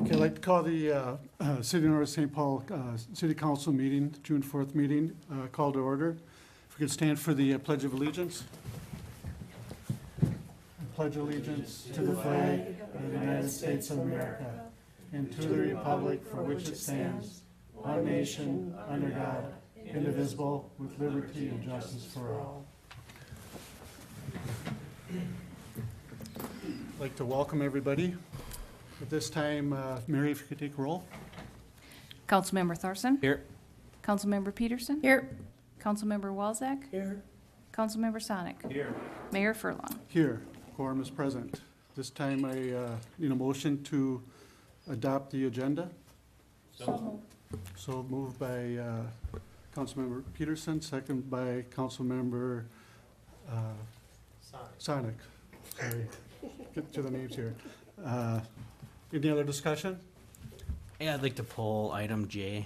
Okay, I'd like to call the City of North St. Paul City Council meeting, June 4th meeting, call to order. If we could stand for the Pledge of Allegiance. I pledge allegiance to the flag of the United States of America and to the republic for which it stands, one nation, under God, indivisible, with liberty and justice for all. I'd like to welcome everybody. At this time, Mary, if you could take roll. Councilmember Thorson? Here. Councilmember Peterson? Here. Councilmember Walzak? Here. Councilmember Sonic? Here. Mayor Furlong? Here, quorum is present. This time I need a motion to adopt the agenda. So moved by Councilmember Peterson, second by Councilmember Sonic. Sorry, get to the names here. Any other discussion? Yeah, I'd like to pull item J.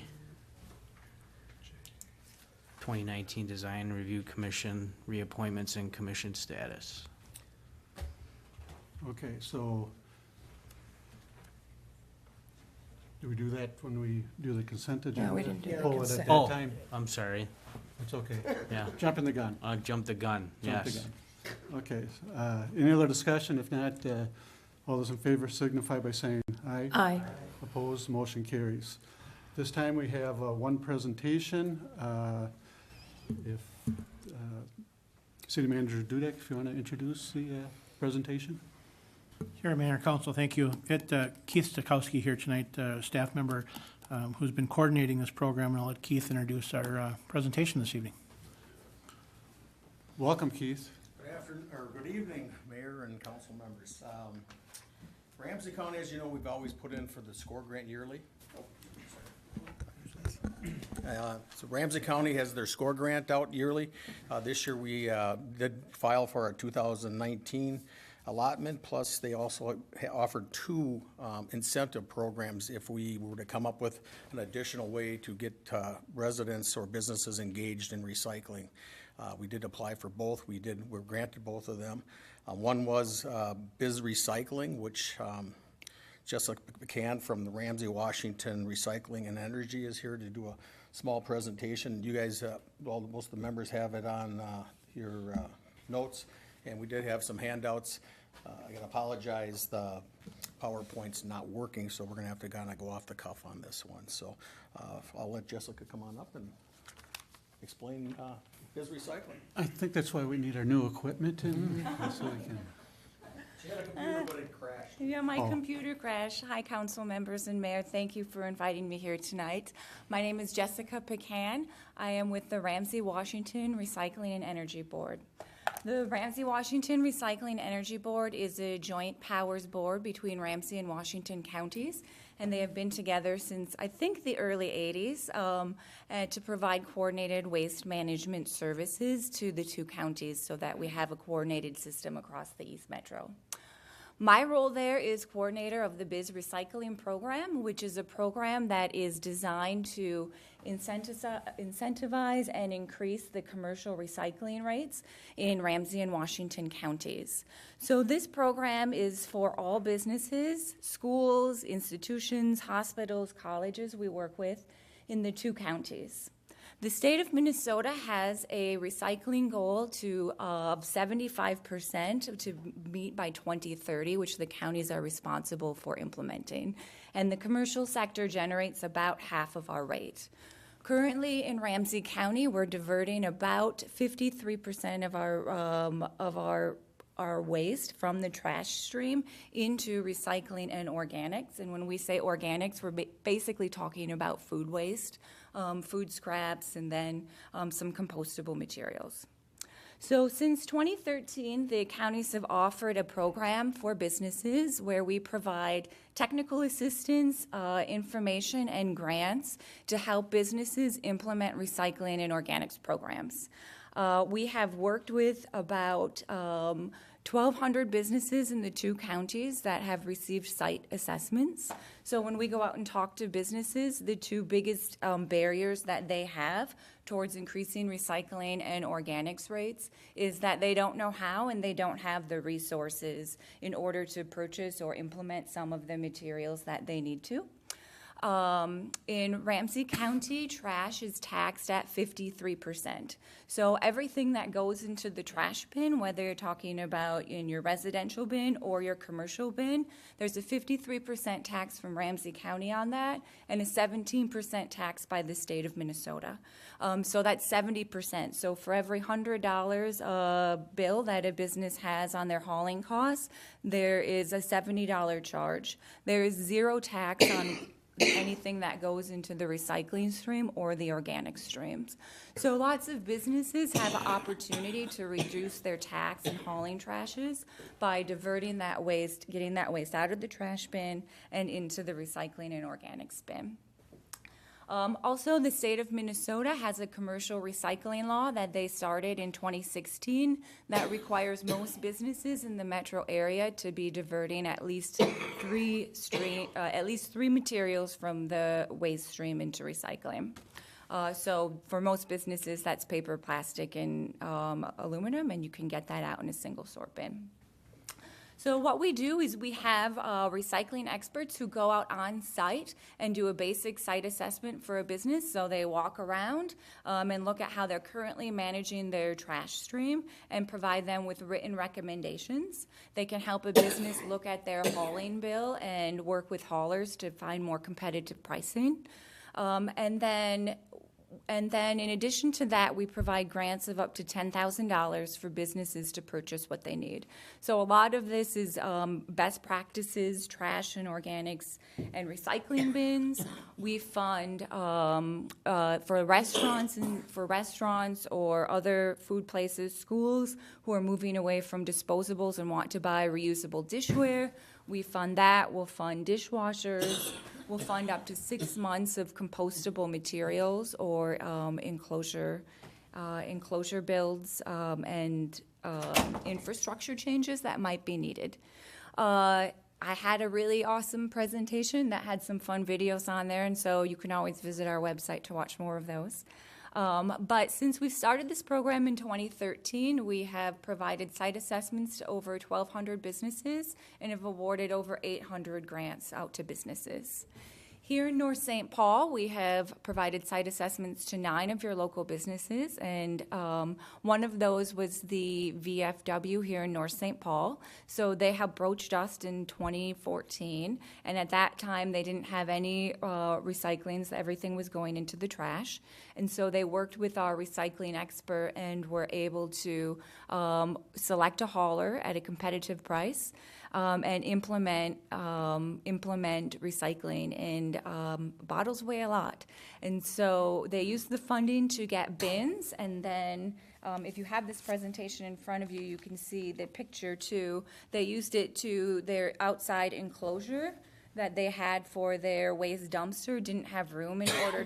2019 Design Review Commission reappointments and commission status. Okay, so do we do that when we do the consent agenda? No, we didn't do the Pull it consent. at that Oh, time? I'm sorry. It's okay. Yeah, Jumping the gun. I jumped the gun. Jump the Yes. gun. Okay, any other discussion? If not, all those in favor signify by saying aye. Aye. Opposed, motion carries. This time we have one presentation. If City Manager Dudek, if you want to introduce the presentation. Sure, Mayor and Council, thank you. Got Keith Stokowski here tonight, staff member who's been coordinating this program, and I'll let Keith introduce our presentation this evening. Welcome, Keith. Good afternoon, or good evening, Mayor and council members. Ramsey County, as you know, we've always put in for the SCORE grant yearly. So Ramsey County has their SCORE grant out yearly. This year we did file for our 2019 allotment, plus they also offered two incentive programs if we were to come up with an additional way to get residents or businesses engaged in recycling. We did apply for both. We were granted both of them. One was Biz Recycling, which Jessica McCann from the Ramsey Washington Recycling and Energy is here to do a small presentation. You guys, most of the members have it on your notes, and we did have some handouts. I gotta apologize, the PowerPoint's not working, so we're gonna have to kinda go off the cuff on this one. So I'll let Jessica come on up and explain Biz Recycling. I think that's why we need our new equipment and so we can. She had a computer, but it crashed. Yeah, my Oh. computer crashed. Hi, council members and mayor. Thank you for inviting me here tonight. My name is Jessica Pecan. I am with the Ramsey Washington Recycling and Energy Board. The Ramsey Washington Recycling and Energy Board is a joint powers board between Ramsey and Washington counties, and they have been together since, I think, the early 80s to provide coordinated waste management services to the two counties so that we have a coordinated system across the East Metro. My role there is coordinator of the Biz Recycling Program, which is a program that is designed to incentivize and increase the commercial recycling rates in Ramsey and Washington counties. So this program is for all businesses, schools, institutions, hospitals, colleges we work with in the two counties. The state of Minnesota has a recycling goal of 75% to meet by 2030, which the counties are responsible for implementing. And the commercial sector generates about half of our rate. Currently in Ramsey County, we're diverting about 53% of our waste from the trash stream into recycling and organics. And when we say organics, we're basically talking about food waste, food scraps, and then some compostable materials. So since 2013, the counties have offered a program for businesses where we provide technical assistance, information, and grants to help businesses implement recycling and organics programs. We have worked with about 1,200 businesses in the 2 counties that have received site assessments. So when we go out and talk to businesses, the 2 biggest barriers that they have towards increasing recycling and organics rates is that they don't know how and they don't have the resources in order to purchase or implement some of the materials that they need to. In Ramsey County, trash is taxed at 53%. So everything that goes into the trash bin, whether you're talking about in your residential bin or your commercial bin, there's a 53% tax from Ramsey County on that and a 17% tax by the state of Minnesota. So that's 70%. So for every $100 bill that a business has on their hauling costs, there is a $70 charge. There is 0 tax on anything that goes into the recycling stream or the organic streams. So lots of businesses have an opportunity to reduce their tax and hauling trashes by diverting that waste, getting that waste out of the trash bin and into the recycling and organics bin. Also, the state of Minnesota has a commercial recycling law that they started in 2016 that requires most businesses in the metro area to be diverting at least three materials from the waste stream into recycling. So for most businesses, that's paper, plastic, and aluminum, and you can get that out in a single sort bin. So what we do is we have recycling experts who go out on site and do a basic site assessment for a business. So they walk around and look at how they're currently managing their trash stream and provide them with written recommendations. They can help a business look at their hauling bill and work with haulers to find more competitive pricing. And then in addition to that, we provide grants of up to $10,000 for businesses to purchase what they need. So a lot of this is best practices, trash and organics, and recycling bins. We fund for restaurants or other food places, schools who are moving away from disposables and want to buy reusable dishware. We fund that. We'll fund dishwashers. We'll fund up to 6 months of compostable materials or enclosure builds and infrastructure changes that might be needed. I had a really awesome presentation that had some fun videos on there, and so you can always visit our website to watch more of those. But since we started this program in 2013, we have provided site assessments to over 1,200 businesses and have awarded over 800 grants out to businesses. Here in North St. Paul, we have provided site assessments to 9 of your local businesses, and one of those was the VFW here in North St. Paul. So they have broached us in 2014, and at that time they didn't have any recycling, so everything was going into the trash. And so they worked with our recycling expert and were able to select a hauler at a competitive price. And implement recycling, and bottles weigh a lot. And so they used the funding to get bins, and then if you have this presentation in front of you, you can see the picture too. They used it to their outside enclosure that they had for their waste dumpster didn't have room in order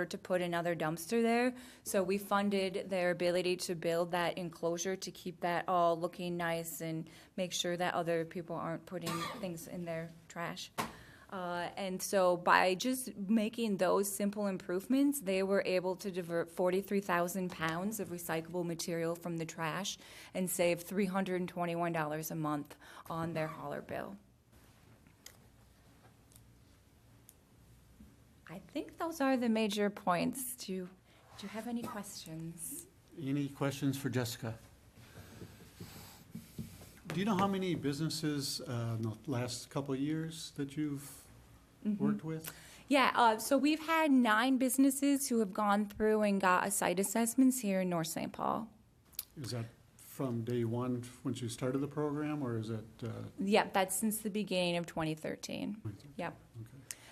to put another dumpster there. So we funded their ability to build that enclosure to keep that all looking nice and make sure that other people aren't putting things in their trash. And so by just making those simple improvements, they were able to divert 43,000 pounds of recyclable material from the trash and save $321 a month on their hauler bill. I think those are the major points. Do you have any questions? Any questions for Jessica? Do you know how many businesses in the last couple of years that you've worked with? Yeah, so we've had 9 businesses who have gone through and got a site assessments here in North St. Paul. Is that from day one, once you started the program, or is it? Yep, that's since the beginning of 2013. Yep. Okay.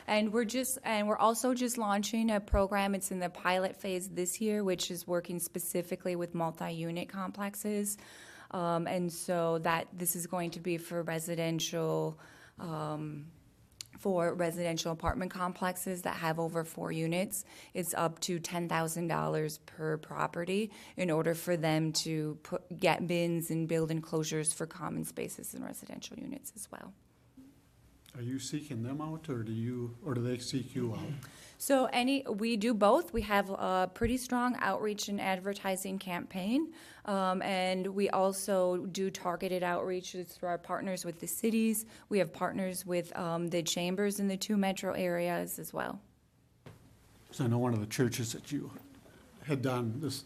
And we're also just launching a program. It's in the pilot phase this year, which is working specifically with multi-unit complexes. And so that this is going to be for residential For residential apartment complexes that have over 4 units, it's up to $10,000 per property in order for them to get bins and build enclosures for common spaces in residential units as well. Are you seeking them out, or do they seek you out? So we do both. We have a pretty strong outreach and advertising campaign, and we also do targeted outreaches through our partners with the cities. We have partners with the chambers in the 2 metro areas as well. So I know one of the churches that you had done this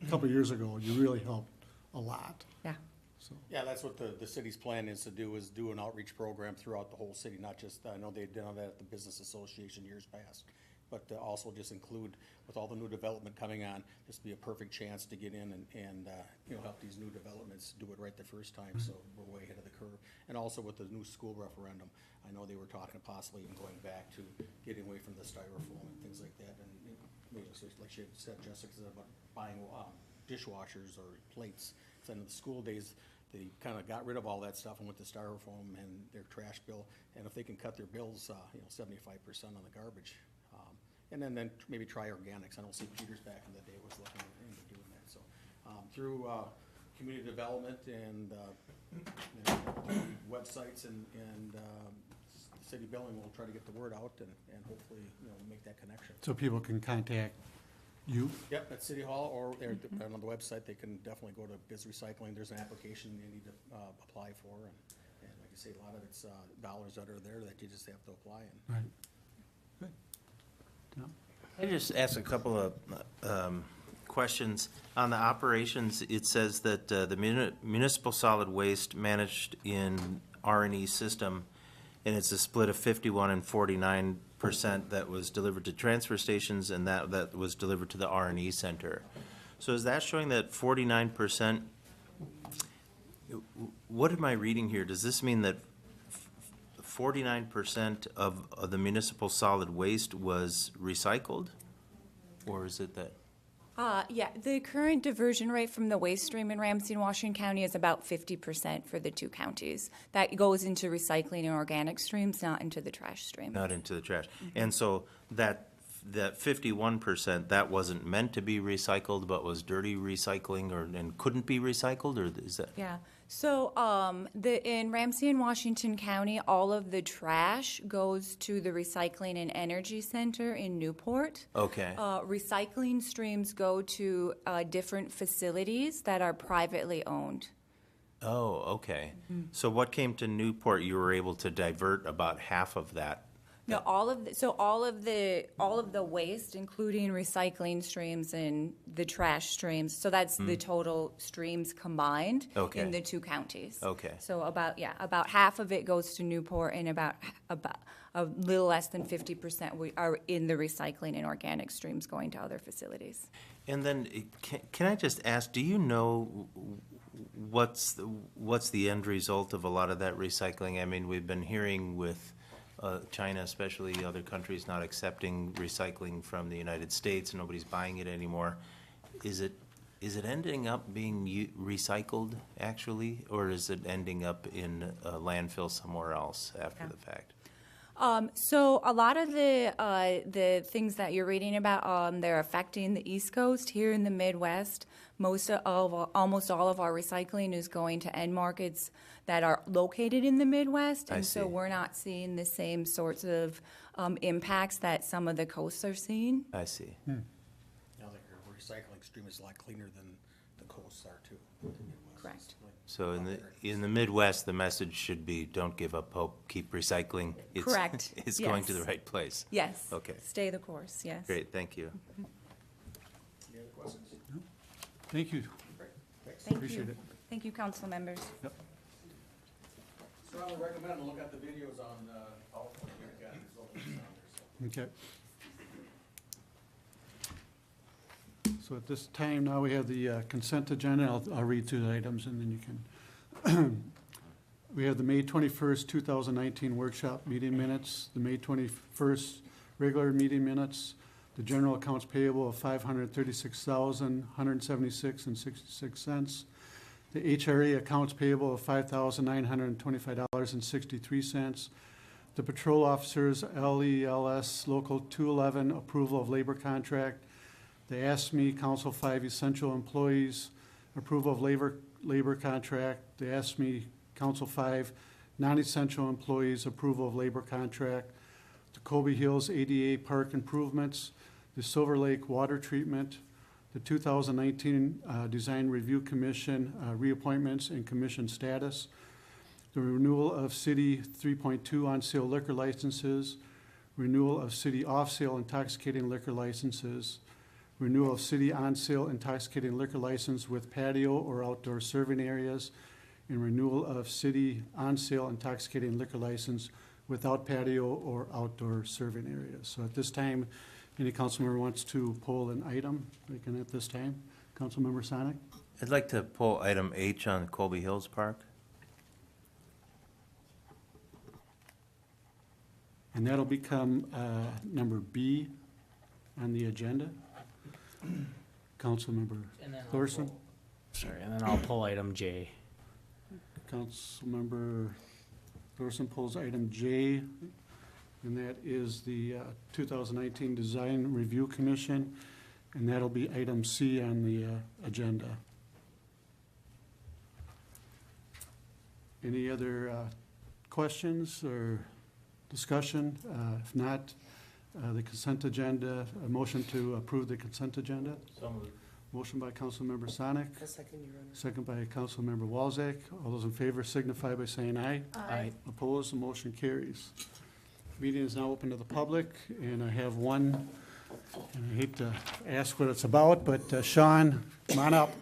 a couple of years ago, you really helped a lot. Yeah. So, Yeah, that's what the city's plan is to do, is do an outreach program throughout the whole city, not just, I know they've done that at the Business Association years past, but also just include, with all the new development coming on, this would be a perfect chance to get in and help these new developments do it right the first time, so we're way ahead of the curve. And also with the new school referendum, I know they were talking possibly even going back to getting away from the styrofoam and things like that, and like she said, Jessica said about buying dishwashers or plates. So in the school days, they kind of got rid of all that stuff and went to styrofoam and their trash bill, and if they can cut their bills, 75% on the garbage. And then maybe try organics. I don't see Peters back in the day was looking into doing that. So through community development and websites and city billing, we'll try to get the word out and hopefully make that connection. so people can contact you? Yep, at City Hall or on the website, they can definitely go to Biz Recycling. There's an application you need to apply for, and like I say, a lot of it's dollars that are there that you just have to apply. And Right. Good. Tom? I just ask a couple of questions. On the operations, it says that the municipal solid waste managed in R&E system, and it's a split of 51 and 49% that was delivered to transfer stations, and that was delivered to the R&E center. So is that showing that 49%, what am I reading here? Does this mean that 49% of the municipal solid waste was recycled? Or is it that? Yeah, the current diversion rate from the waste stream in Ramsey and Washington County is about 50% for the 2 counties. That goes into recycling and organic streams, not into the trash stream. Not into the trash. And so that 51%, that wasn't meant to be recycled, but was dirty recycling and couldn't be recycled, or is that? Yeah. So in Ramsey and Washington County, all of the trash goes to the Recycling and Energy Center in Newport. Okay. Recycling streams go to different facilities that are privately owned. Oh, okay. So what came to Newport, you were able to divert about half of that? No, all of the waste, including recycling streams and the trash streams. So that's the total streams combined Okay. in the 2 counties. Okay. So about half of it goes to Newport, and about a little less than 50% are in the recycling and organic streams going to other facilities. And then, can I just ask, do you know what's the end result of a lot of that recycling? I mean, we've been hearing with China, especially other countries, not accepting recycling from the United States, and nobody's buying it anymore. Is it ending up being recycled, actually, or is it ending up in a landfill somewhere else after the fact? So a lot of the things that you're reading about, they're affecting the East Coast. Here in the Midwest, almost all of our recycling is going to end markets that are located in the Midwest, and so we're not seeing the same sorts of impacts that some of the coasts are seeing. I see. I think our recycling stream is a lot cleaner than the coasts are too. Correct. So in the Midwest, the message should be, don't give up hope, keep recycling. Correct. It's going to Yes. the right place. Yes. Okay. Stay the course, yes. Great, thank you. Any other questions? Thank you. Great, thanks. Thank Appreciate you. it. Thank you, council members. Yep. Strongly recommend look at the videos on PowerPoint. We've got results on there, so. Okay. So at this time now, we have the consent agenda. I'll read through the items, and then you can. We have the May 21st, 2019 workshop meeting minutes, the May 21st regular meeting minutes, the general accounts payable of $536,176.66, the HRA accounts payable of $5,925.63, The patrol officers, LELS Local 211, approval of labor contract. The ASME Council 5 essential employees, approval of labor contract. The ASME Council 5 non-essential employees, approval of labor contract. The Colby Hills ADA Park improvements. The Silver Lake water treatment. The 2019 Design Review Commission reappointments and commission status. The renewal of City 3.2 on-sale liquor licenses, renewal of city off-sale intoxicating liquor licenses, renewal of city on-sale intoxicating liquor license with patio or outdoor serving areas, and renewal of city on-sale intoxicating liquor license without patio or outdoor serving areas. So at this time, any council member wants to pull an item, they can at this time. Councilmember Sonic? I'd like to pull item H on Colby Hills Park. And that'll become number B on the agenda. Councilmember Thorson? Sorry, and then I'll pull item J. Councilmember Thorson pulls item J, and that is the 2019 Design Review Commission, and that'll be item C on the agenda. Any other questions or discussion? If not, the consent agenda, a motion to approve the consent agenda. So moved. Motion by Councilmember Sonic. Second by Councilmember Walzak. All those in favor signify by saying aye. Aye. Opposed, the motion carries. Meeting is now open to the public, and I have one, and I hate to ask what it's about, but Sean, come on up.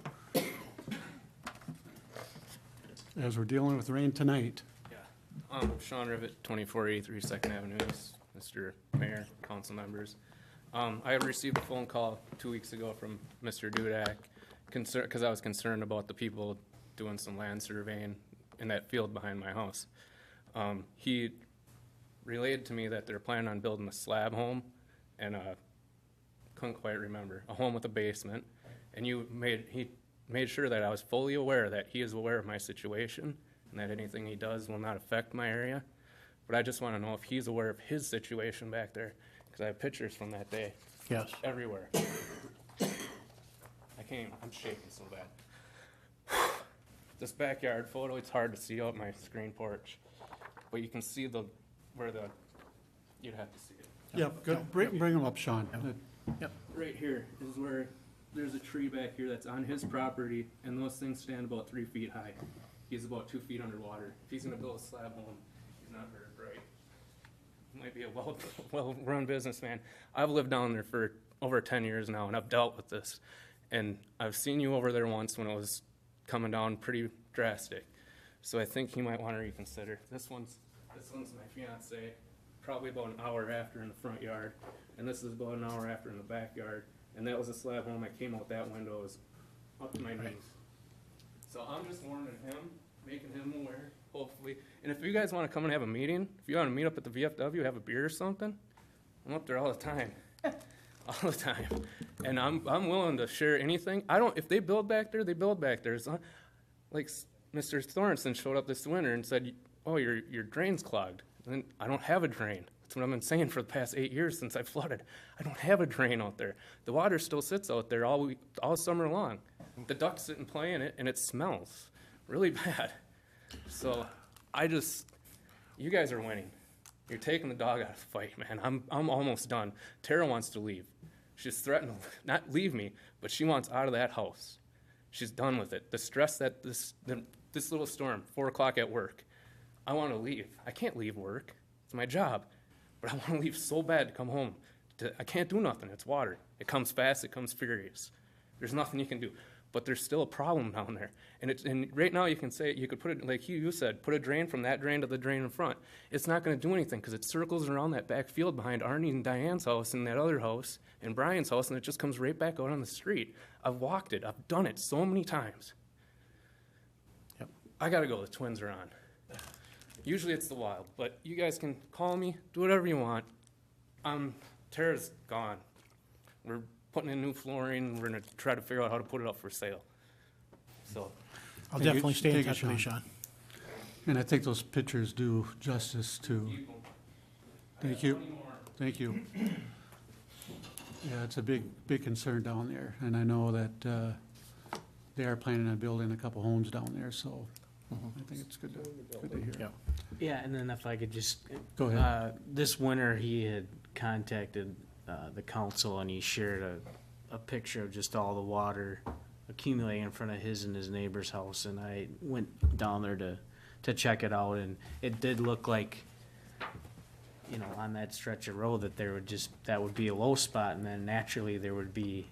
As we're dealing with rain tonight. Yeah. Sean Rivet, 2483 Second Avenue, Mr. Mayor, council members. I had received a phone call 2 weeks ago from Mr. Dudak, because I was concerned about the people doing some land surveying in that field behind my house. He relayed to me that they're planning on building a slab home, and couldn't quite remember, a home with a basement. And he made sure that I was fully aware that he is aware of my situation and that anything he does will not affect my area. But I just want to know if he's aware of his situation back there, because I have pictures from that day Yes. everywhere. I can't even, I'm shaking so bad. This backyard photo, it's hard to see out my screen porch, but you can see you'd have to see it. Yep, good. Bring them up, Sean. Right here is where there's a tree back here that's on his property, and those things stand about 3 feet high. He's about 2 feet underwater. If he's gonna build a slab home, he's not very bright. He might be a well-run businessman. I've lived down there for over 10 years now, and I've dealt with this. And I've seen you over there once when it was coming down pretty drastic. So I think he might want to reconsider. This one's my fiance, probably about an hour after in the front yard, and this is about an hour after in the backyard. And that was a slab home. I came out that window, it was up to my knees. So I'm just warning him, making him aware, hopefully. And if you guys want to come and have a meeting, if you want to meet up at the VFW, have a beer or something, I'm up there all the time. All the time. And I'm willing to share anything. If they build back there, they build back there. It's not, like Mr. Thornton showed up this winter and said, oh, your drain's clogged. And I don't have a drain. That's what I've been saying for the past 8 years since I flooded. I don't have a drain out there. The water still sits out there all summer long. The ducks sit and play in it, and it smells really bad. So you guys are winning. You're taking the dog out of the fight, man. I'm almost done. Tara wants to leave. She's threatened to not leave me, but she wants out of that house. She's done with it. The stress that this little storm, 4 o'clock at work, I want to leave. I can't leave work. It's my job. But I want to leave so bad to come home. I can't do nothing. It's water. It comes fast. It comes furious. There's nothing you can do. But there's still a problem down there. And right now you could put it, like you said, put a drain from that drain to the drain in front. It's not going to do anything because it circles around that back field behind Arnie and Diane's house and that other house and Brian's house, and it just comes right back out on the street. I've walked it. I've done it so many times. Yep. I got to go. The Twins are on. Usually it's the Wild, but you guys can call me, do whatever you want. Tara's gone. We're putting in new flooring. We're going to try to figure out how to put it up for sale. So I'll Thank you. definitely stay in Thank you, touch with you, Sean. And I think those pictures do justice to Thank you. Thank you. Yeah, it's a big concern down there, and I know that they are planning on building a couple homes down there, so I think it's good to hear. Yeah. Yeah, and then if I could just, Go ahead. this winter, he had contacted the council, and he shared a picture of just all the water accumulating in front of his and his neighbor's house, and I went down there to check it out, and it did look like, you know, on that stretch of road that would be a low spot, and then naturally there would be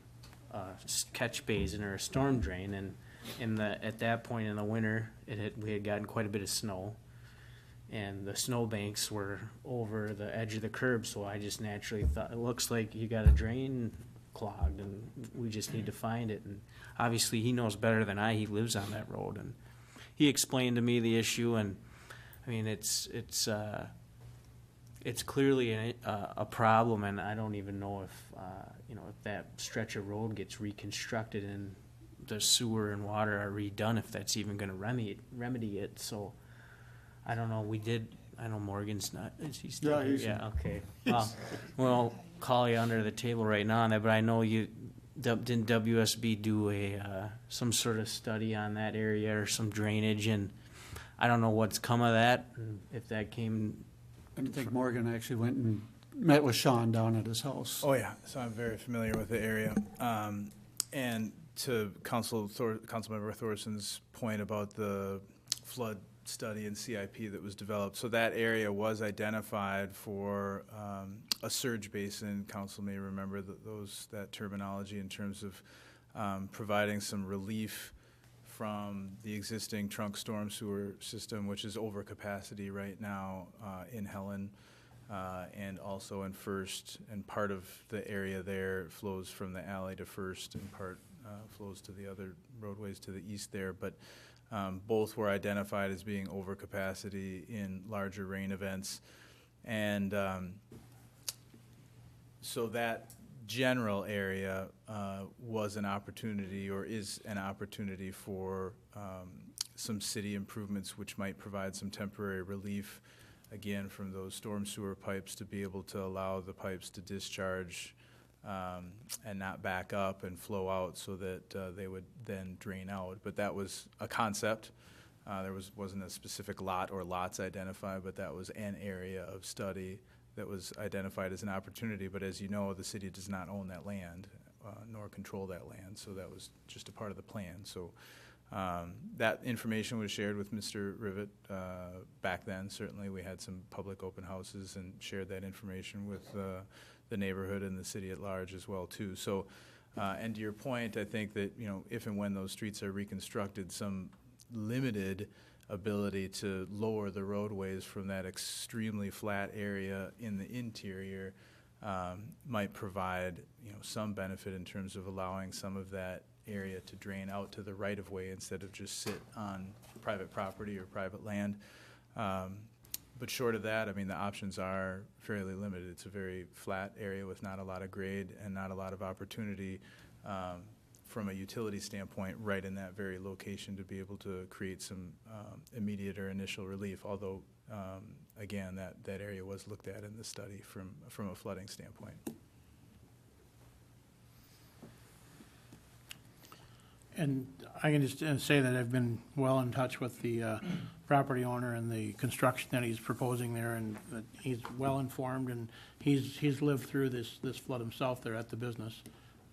a catch basin or a storm drain, and at that point in the winter, we had gotten quite a bit of snow, and the snow banks were over the edge of the curb, so I just naturally thought, it looks like you got a drain clogged, and we just need to find it, and obviously he knows better than he lives on that road, and he explained to me the issue, and I mean, it's clearly a problem, and I don't even know if, you know, if that stretch of road gets reconstructed and the sewer and water are redone, if that's even gonna remedy it, so, I don't know, I know Morgan's not, is he still? Yeah, he's here. Yeah, okay. Well, call you under the table right now on that, but I know didn't WSB do some sort of study on that area or some drainage, and I don't know what's come of that, and if that came. I think Morgan actually went and met with Sean down at his house. Oh, yeah, so I'm very familiar with the area. And to Councilmember Thorson's point about the flood study and CIP that was developed, so that area was identified for a surge basin. Council may remember that terminology in terms of providing some relief from the existing trunk storm sewer system, which is over capacity right now in Helen and also in First, and part of the area there flows from the alley to First and part flows to the other roadways to the east there, but both were identified as being over capacity in larger rain events, and so that general area was an opportunity, or is an opportunity, for some city improvements which might provide some temporary relief, again, from those storm sewer pipes, to be able to allow the pipes to discharge and not back up and flow out, so that they would then drain out. But that was a concept. There wasn't a specific lot or lots identified, but that was an area of study that was identified as an opportunity. But as you know, the city does not own that land nor control that land, so that was just a part of the plan. So that information was shared with Mr. Rivet back then. Certainly we had some public open houses and shared that information with the neighborhood and the city at large as well too. So and to your point, I think that, you know, if and when those streets are reconstructed, some limited ability to lower the roadways from that extremely flat area in the interior might provide, you know, some benefit in terms of allowing some of that area to drain out to the right of way instead of just sit on private property or private land. But short of that, I mean, the options are fairly limited. It's a very flat area with not a lot of grade and not a lot of opportunity from a utility standpoint right in that very location to be able to create some immediate or initial relief, although, again, that area was looked at in the study from a flooding standpoint. And I can just say that I've been well in touch with the property owner and the construction that he's proposing there, and that he's well informed, and he's lived through this flood himself there at the business.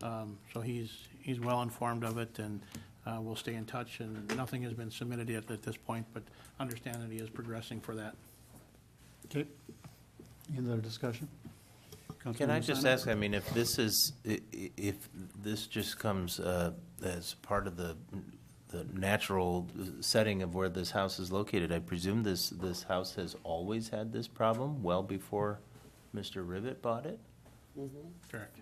So he's well informed of it, and we'll stay in touch, and nothing has been submitted yet at this point, but understand that he is progressing for that. Okay. Any other discussion? Can I Councilmember just Sonic? ask, I mean, if this just comes as part of the natural setting of where this house is located, I presume this house has always had this problem well before Mr. Rivet bought it? Correct.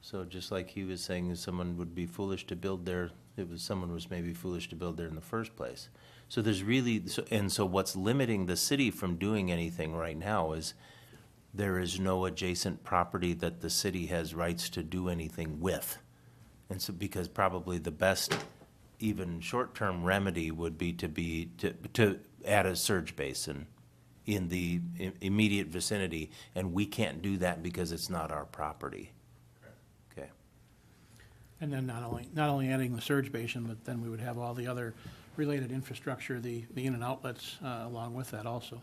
So just like he was saying, someone would be foolish to build there, someone was maybe foolish to build there in the first place. So there's really, so what's limiting the city from doing anything right now is there is no adjacent property that the city has rights to do anything with. And so, because probably the best, even short-term remedy would be to add a surge basin in the immediate vicinity, and we can't do that because it's not our property. Okay. And then not only adding the surge basin, but then we would have all the other related infrastructure, the in and outlets along with that also.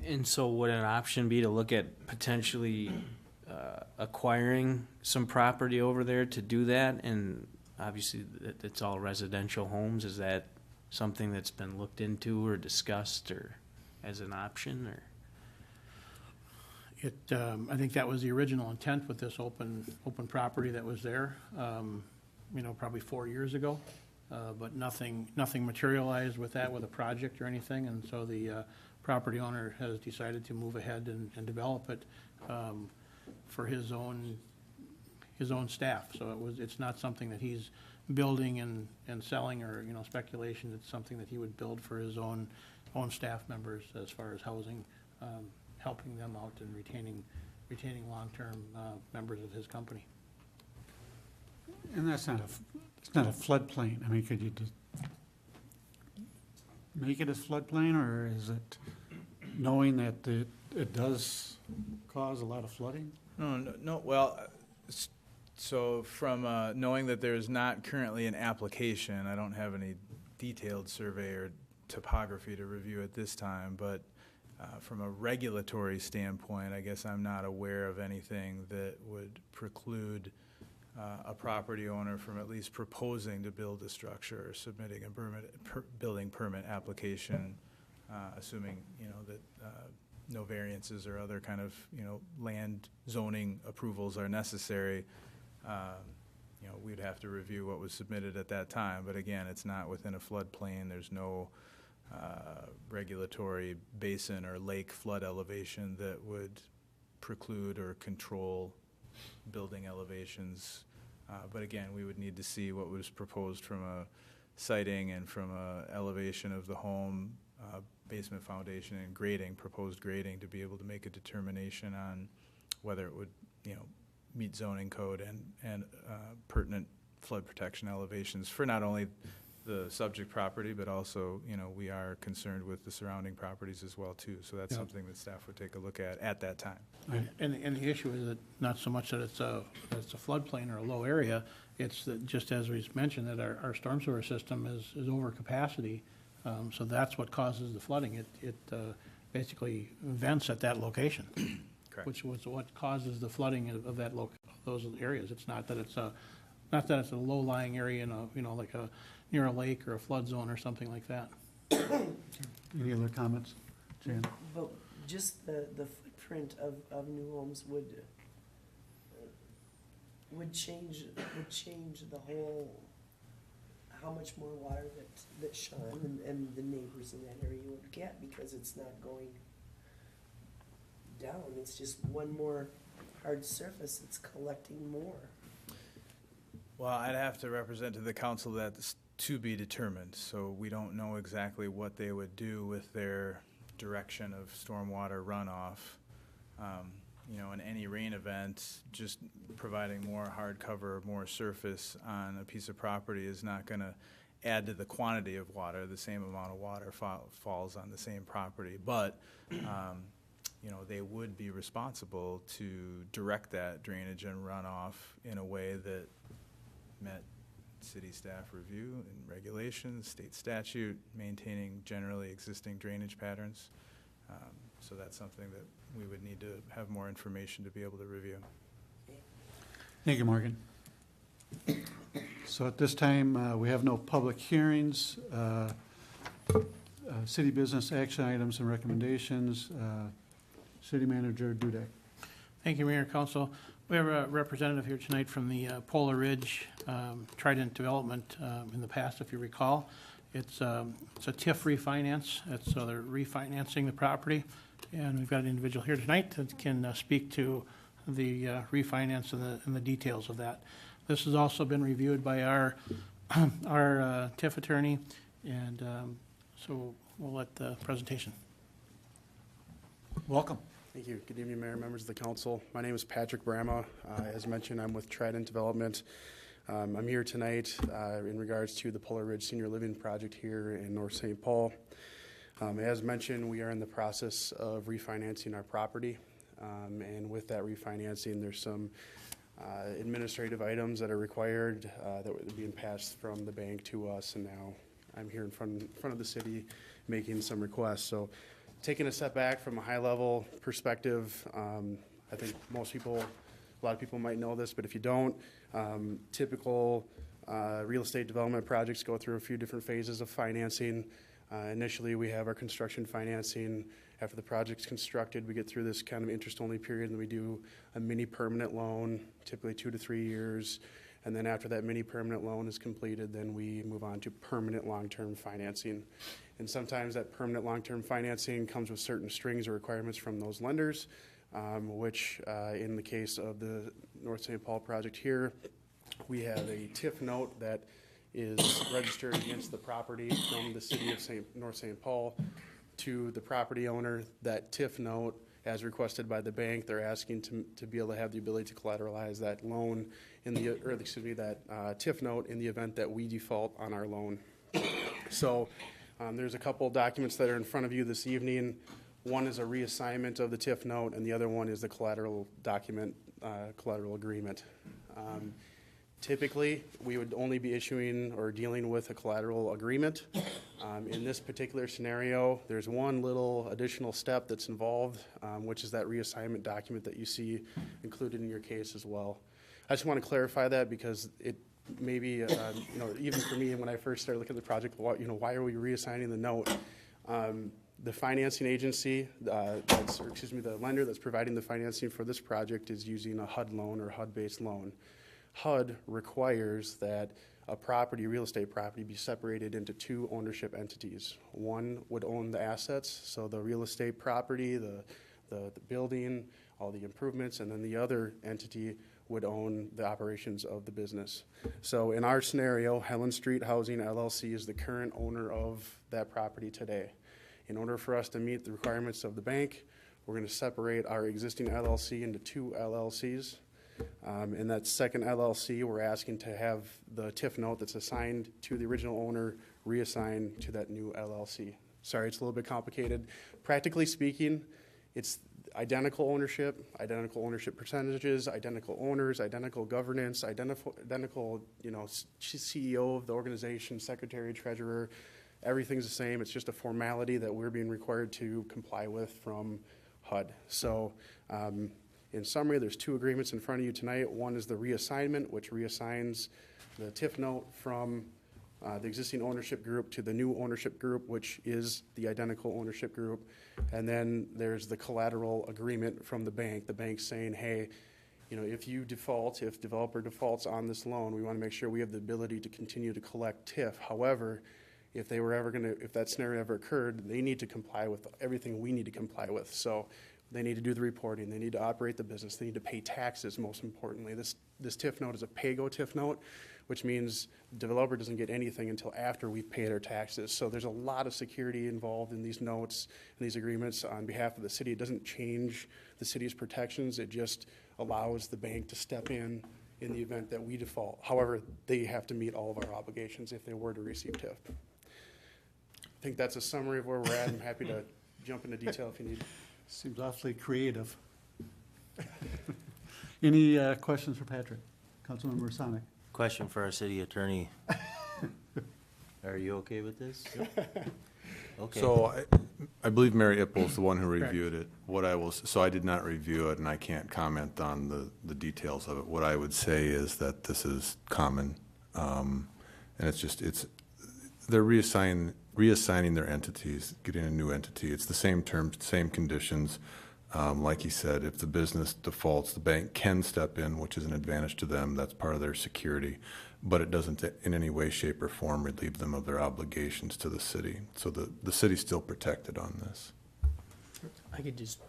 And so would an option be to look at potentially acquiring some property over there to do that? And obviously, it's all residential homes. Is that something that's been looked into or discussed or as an option? Or I think that was the original intent with this open property that was there, probably 4 years ago. But nothing materialized with that, with a project or anything, and so the property owner has decided to move ahead and develop it for his own staff. So it's not something that he's building and selling or, speculation. It's something that he would build for his own staff members as far as housing, helping them out and retaining long-term members of his company. And it's not a floodplain. I mean, could you just make it a floodplain, or is it knowing that it does cause a lot of flooding? No. Well, so from knowing that there's not currently an application, I don't have any detailed survey or topography to review at this time, but from a regulatory standpoint, I guess I'm not aware of anything that would preclude a property owner from at least proposing to build a structure or submitting a building permit application, assuming that no variances or other kind of land zoning approvals are necessary. We'd have to review what was submitted at that time. But again, it's not within a floodplain. There's no regulatory basin or lake flood elevation that would preclude or control building elevations. But again, we would need to see what was proposed from a siting and from a elevation of the home, basement foundation and grading, proposed grading, to be able to make a determination on whether it would, meet zoning code and pertinent flood protection elevations for not only the subject property, but also, we are concerned with the surrounding properties as well too. So that's something that staff would take a look at that time. And the issue is that not so much that it's a floodplain or a low area, it's that, just as we mentioned, that our storm sewer system is over capacity. So that's what causes the flooding. It basically vents at that location. Correct. Which was what causes the flooding of those areas. It's not that it's a low-lying area in like near a lake or a flood zone or something like that. Any other comments, Jan? But just the footprint of new homes would change the whole, how much more water that Sean and the neighbors in that area would get, because it's not going down. It's just one more hard surface. It's collecting more. Well, I'd have to represent to the council that it's to be determined. So we don't know exactly what they would do with their direction of stormwater runoff. In any rain event, just providing more hard cover, more surface on a piece of property is not going to add to the quantity of water. The same amount of water falls on the same property. But they would be responsible to direct that drainage and runoff in a way that met city staff review and regulations, state statute, maintaining generally existing drainage patterns. So that's something that we would need to have more information to be able to review. Thank you, Morgan. So at this time, we have no public hearings, city business action items and recommendations. City Manager Dudek. Thank you, Mayor and Council. We have a representative here tonight from the Polar Ridge Trident Development in the past, if you recall. It's a TIF refinance. So they're refinancing the property. And we've got an individual here tonight that can speak to the refinance and the details of that. This has also been reviewed by our TIF attorney. And so we'll let the presentation. Welcome. Thank you. Good evening, Mayor, members of the council. My name is Patrick Brama. As mentioned, I'm with Trident Development. I'm here tonight in regards to the Polar Ridge Senior Living Project here in North St. Paul. As mentioned, we are in the process of refinancing our property. And with that refinancing, there's some administrative items that are required that were being passed from the bank to us. And now I'm here in front of the city making some requests. So taking a step back from a high-level perspective, I think a lot of people might know this, but if you don't, typical real estate development projects go through a few different phases of financing. Initially, we have our construction financing. After the project's constructed, we get through this kind of interest-only period, and we do a mini permanent loan, typically 2 to 3 years. And then after that mini permanent loan is completed, then we move on to permanent long-term financing. And sometimes that permanent long-term financing comes with certain strings or requirements from those lenders, which in the case of the North St. Paul project here, we have a TIF note that is registered against the property from the city of North St. Paul to the property owner. That TIF note, as requested by the bank, they're asking to be able to have the ability to collateralize that loan that TIF note in the event that we default on our loan. So there's a couple documents that are in front of you this evening. One is a reassignment of the TIF note, and the other one is the collateral document, collateral agreement. Typically, we would only be issuing or dealing with a collateral agreement. In this particular scenario, there's one little additional step that's involved, which is that reassignment document that you see included in your case as well. I just want to clarify that because it may be, even for me, when I first started looking at the project, why are we reassigning the note? The financing agency, the lender that's providing the financing for this project is using a HUD loan or HUD-based loan. HUD requires that a real estate property, be separated into two ownership entities. One would own the assets, so the real estate property, the building, all the improvements, and then the other entity would own the operations of the business. So in our scenario, Helen Street Housing LLC is the current owner of that property today. In order for us to meet the requirements of the bank, we're going to separate our existing LLC into two LLCs. In that second LLC, we're asking to have the TIF note that's assigned to the original owner reassigned to that new LLC. Sorry, it's a little bit complicated. Practically speaking, it's identical ownership percentages, identical owners, identical governance, identical CEO of the organization, secretary, treasurer. Everything's the same. It's just a formality that we're being required to comply with from HUD. So in summary, there's two agreements in front of you tonight. One is the reassignment, which reassigns the TIF note from the existing ownership group to the new ownership group, which is the identical ownership group. And then there's the collateral agreement from the bank saying, hey, if developer defaults on this loan, we want to make sure we have the ability to continue to collect TIF. However, if that scenario ever occurred, they need to comply with everything we need to comply with. So they need to do the reporting. They need to operate the business. They need to pay taxes, most importantly. This TIF note is a pay-go TIF note, which means the developer doesn't get anything until after we've paid our taxes. So there's a lot of security involved in these notes and these agreements on behalf of the city. It doesn't change the city's protections. It just allows the bank to step in the event that we default. However, they have to meet all of our obligations if they were to receive TIF. I think that's a summary of where we're at. I'm happy to jump into detail if you need. Seems awfully creative. Any questions for Patrick? Councilmember Sonic? Question for our city attorney. Are you okay with this? Okay. So I believe Mary Ippel's the one who reviewed it. So I did not review it, and I can't comment on the details of it. What I would say is that this is common, and they're reassigning their entities, getting a new entity. It's the same terms, same conditions. Like he said, if the business defaults, the bank can step in, which is an advantage to them. That's part of their security. But it doesn't in any way, shape, or form relieve them of their obligations to the city. So the city's still protected on this. I could just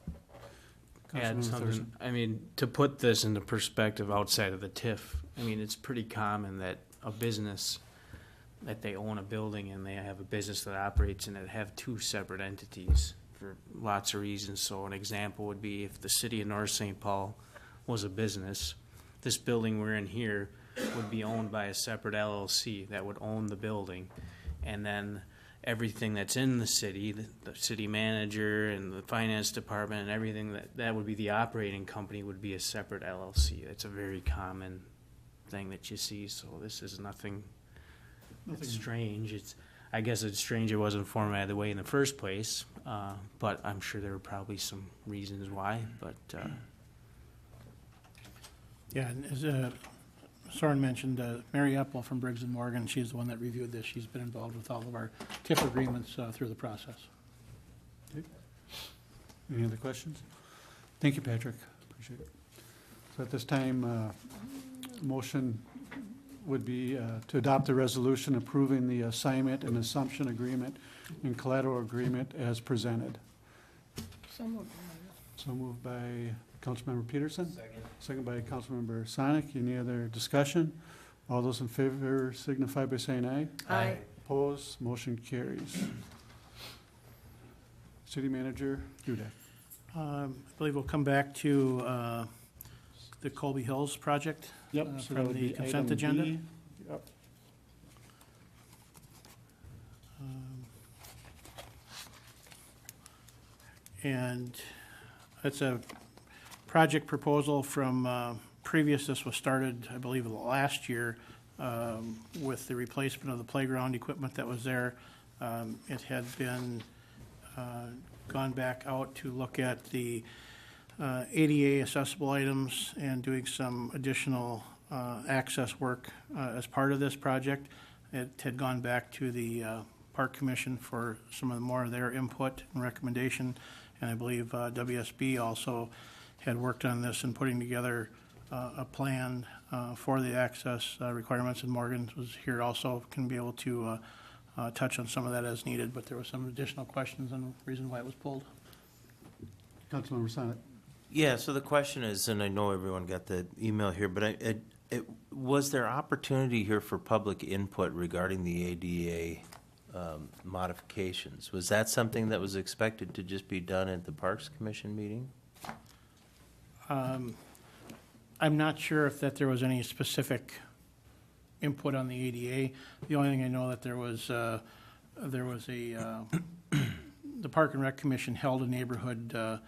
Councilmember add something. Thurston. I mean, to put this into perspective outside of the TIF, I mean, it's pretty common that a business, that they own a building and they have a business that operates and it have two separate entities for lots of reasons. So an example would be if the city of North St. Paul was a business, this building we're in here would be owned by a separate LLC that would own the building. And then everything that's in the city, the city manager and the finance department and everything that would be the operating company would be a separate LLC. It's a very common thing that you see, so this is nothing that's strange. I guess it's strange it wasn't formatted the way in the first place, but I'm sure there were probably some reasons why, but, Yeah, and as Soren mentioned, Mary Epple from Briggs and Morgan, she's the one that reviewed this. She's been involved with all of our TIF agreements through the process. Any other questions? Thank you, Patrick. Appreciate it. So at this time, motion would be to adopt the resolution approving the assignment and assumption agreement and collateral agreement as presented. So moved by Councilmember Peterson. Second by Councilmember Sonic. Any other discussion? All those in favor signify by saying aye. Aye. Opposed, motion carries. City Manager Dudek. I believe we'll come back to the Colby Hills project So that from would the be consent item agenda. B. Yep. And it's a project proposal from previous, this was started, I believe, last year with the replacement of the playground equipment that was there. It had been gone back out to look at the ADA accessible items and doing some additional access work as part of this project. It had gone back to the Park Commission for some of the more of their input and recommendation. And I believe WSB also had worked on this and putting together a plan for the access requirements. And Morgan was here also, can be able to touch on some of that as needed, but there were some additional questions and reason why it was pulled. Councilmember Sonic. Yeah, so the question is, and I know everyone got the email here, but was there opportunity here for public input regarding the ADA modifications? Was that something that was expected to just be done at the Parks Commission meeting? I'm not sure if that there was any specific input on the ADA. The only thing I know that there was the Park and Rec Commission held a neighborhood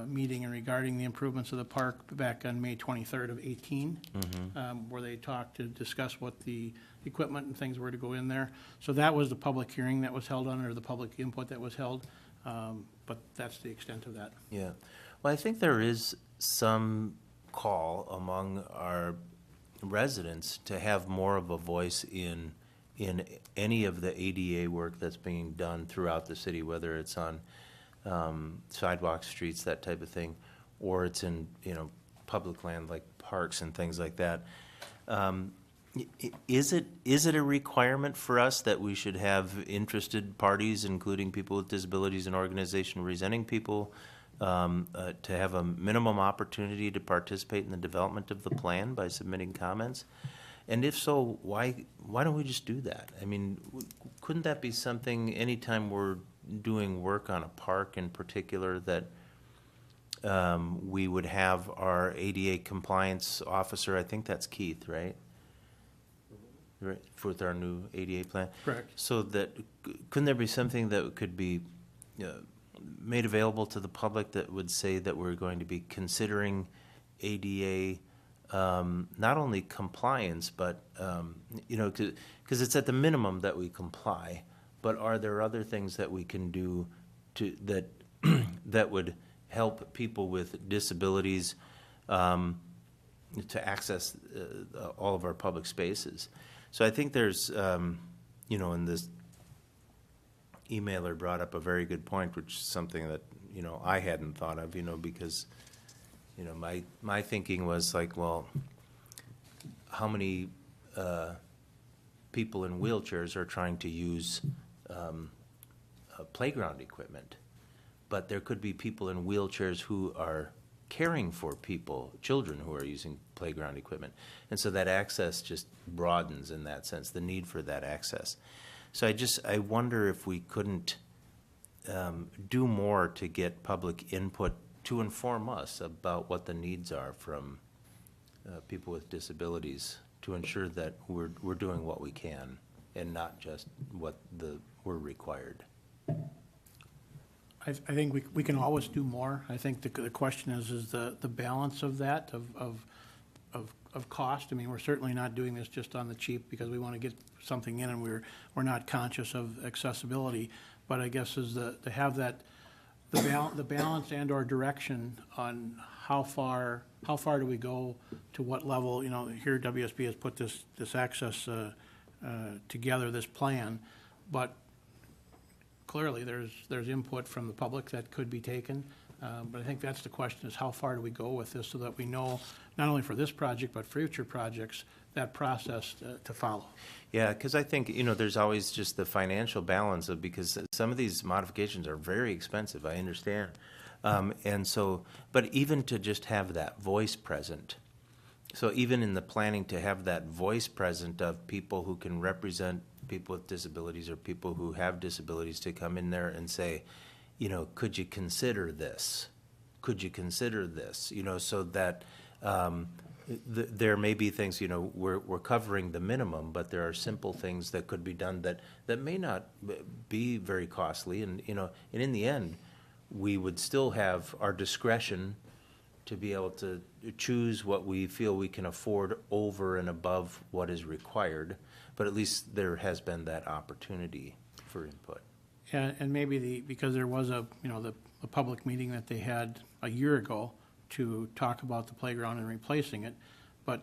meeting and regarding the improvements of the park back on May 23rd of 18, where they talked to discuss what the equipment and things were to go in there. So that was the public hearing that was held on, or the public input that was held, but that's the extent of that. Yeah. Well, I think there is some call among our residents to have more of a voice in any of the ADA work that's being done throughout the city, whether it's on sidewalks, streets, that type of thing, or it's in, public land like parks and things like that. Is it a requirement for us that we should have interested parties, including people with disabilities and organization representing people, to have a minimum opportunity to participate in the development of the plan by submitting comments? And if so, why don't we just do that? I mean, couldn't that be something, anytime we're doing work on a park in particular, that we would have our ADA compliance officer, I think that's Keith, right? Right, with our new ADA plan? Correct. So that, couldn't there be something that could be made available to the public that would say that we're going to be considering ADA not only compliance, but, because it's at the minimum that we comply, but are there other things that we can do that would help people with disabilities to access all of our public spaces? So I think there's, in this emailer brought up a very good point, which is something that, I hadn't thought of, because, my thinking was like, well, how many people in wheelchairs are trying to use playground equipment? But there could be people in wheelchairs who are caring for children who are using playground equipment. And so that access just broadens in that sense, the need for that access. So I wonder if we couldn't do more to get public input to inform us about what the needs are from people with disabilities, to ensure that we're doing what we can and not just what we're required. I think we can always do more. I think the question is the balance of that, of cost. I mean, we're certainly not doing this just on the cheap because we want to get something in and we're not conscious of accessibility. But I guess is to have that, the balance and or direction on how far do we go, to what level. You know, here WSB has put this access together, this plan, but clearly there's input from the public that could be taken. But I think that's the question, is how far do we go with this so that we know, not only for this project, but future projects, that process to follow. Yeah, because I think, there's always just the financial balance of, because some of these modifications are very expensive, I understand. And so, but even to just have that voice present, so even in the planning to have that voice present of people who can represent people with disabilities or people who have disabilities to come in there and say, could you consider this? Could you consider this? So that there may be things, we're covering the minimum, but there are simple things that could be done that may not be very costly. And, and in the end, we would still have our discretion to be able to choose what we feel we can afford over and above what is required. But at least there has been that opportunity for input. And maybe because there was a public meeting that they had a year ago to talk about the playground and replacing it, but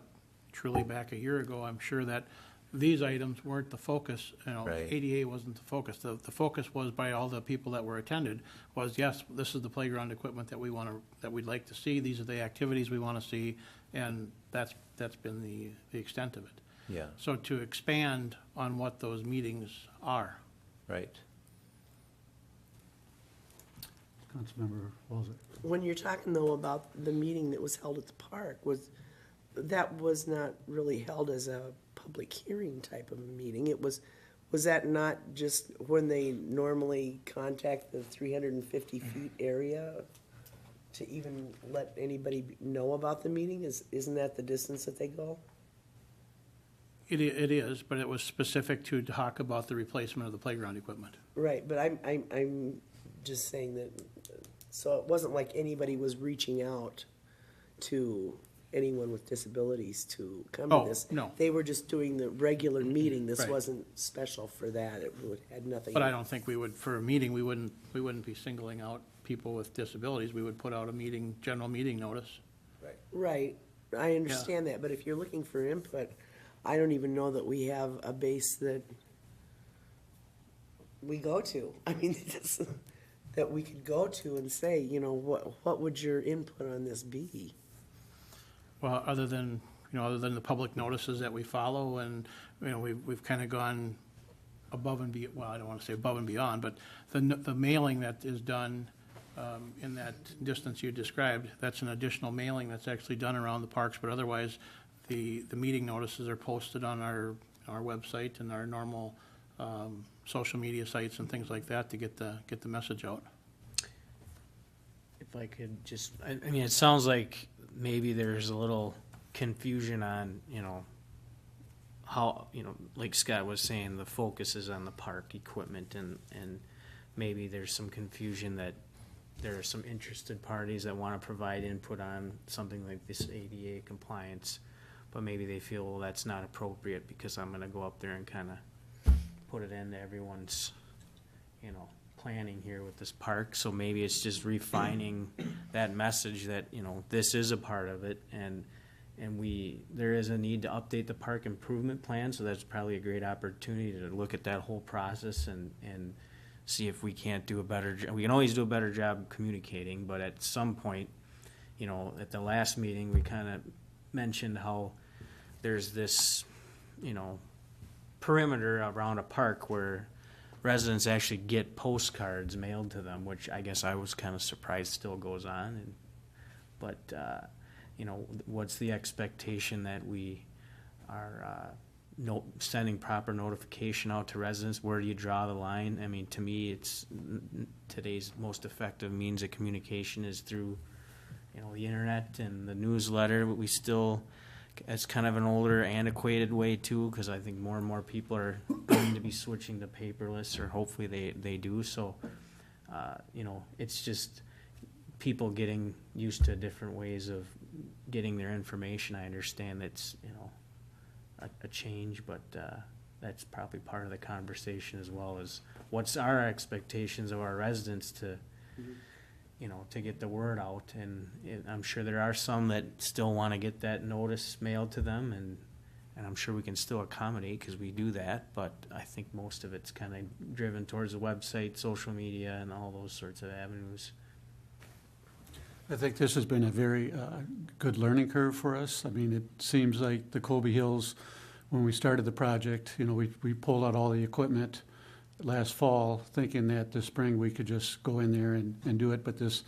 truly back a year ago, I'm sure that these items weren't the focus. Right. ADA wasn't the focus. The focus was, by all the people that were attended, was, yes, this is the playground equipment that we'd like to see. These are the activities we want to see, and that's been the extent of it. Yeah. So to expand on what those meetings are. Right. Councilmember Walzak. When you're talking though about the meeting that was held at the park, was not really held as a public hearing type of a meeting? Was that not just when they normally contact the 350 feet area to even let anybody know about the meeting? Isn't that the distance that they go? It is, but it was specific to talk about the replacement of the playground equipment. Right, but I'm just saying that, so it wasn't like anybody was reaching out to anyone with disabilities to come to this. No. They were just doing the regular meeting. This Right. wasn't special for that. It had nothing. But I don't think we would, for a meeting, we wouldn't be singling out people with disabilities. We would put out a general meeting notice. Right, I understand that, but if you're looking for input, I don't even know that we have a base that we go to. I mean, that we could go to and say, what would your input on this be? Well, other than the public notices that we follow, and, we've kind of gone above and beyond, well, I don't want to say above and beyond, but the mailing that is done in that distance you described, that's an additional mailing that's actually done around the parks, but otherwise, the meeting notices are posted on our website and our normal social media sites and things like that to get the message out. If I could just, I mean, it sounds like maybe there's a little confusion on, how, like Scott was saying, the focus is on the park equipment, and maybe there's some confusion that there are some interested parties that want to provide input on something like this ADA compliance, but maybe they feel, well, that's not appropriate because I'm going to go up there and kind of put it into everyone's, planning here with this park. So maybe it's just refining that message that, this is a part of it, and there is a need to update the park improvement plan. So that's probably a great opportunity to look at that whole process and see if we can't do a better job. We can always do a better job communicating, but at some point, at the last meeting, we kind of mentioned how there's this, perimeter around a park where residents actually get postcards mailed to them, which I guess I was kind of surprised still goes on. But what's the expectation that we are sending proper notification out to residents? Where do you draw the line? I mean, to me, it's today's most effective means of communication is through, the internet and the newsletter, but we still as kind of an older, antiquated way too, because I think more and more people are going to be switching to paperless, or hopefully they do. So, it's just people getting used to different ways of getting their information. I understand it's, a change, but that's probably part of the conversation as well, as what's our expectations of our residents to, to get the word out. And I'm sure there are some that still want to get that notice mailed to them, and I'm sure we can still accommodate, because we do that, but I think most of it's kind of driven towards the website, social media, and all those sorts of avenues. I think this has been a very good learning curve for us. I mean, it seems like the Colby Hills, when we started the project, we pulled out all the equipment last fall, thinking that this spring we could just go in there and do it, but this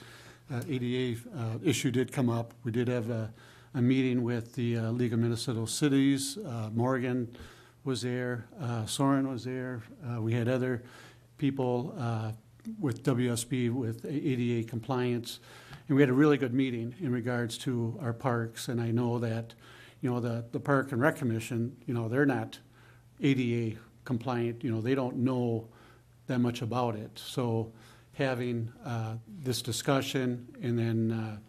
ADA issue did come up. We did have a meeting with the League of Minnesota Cities. Morgan was there, Soren was there. We had other people with WSB with ADA compliance. And we had a really good meeting in regards to our parks, and I know that, the Park and Rec Commission, they're not ADA compliant, they don't know that much about it. So having this discussion, and then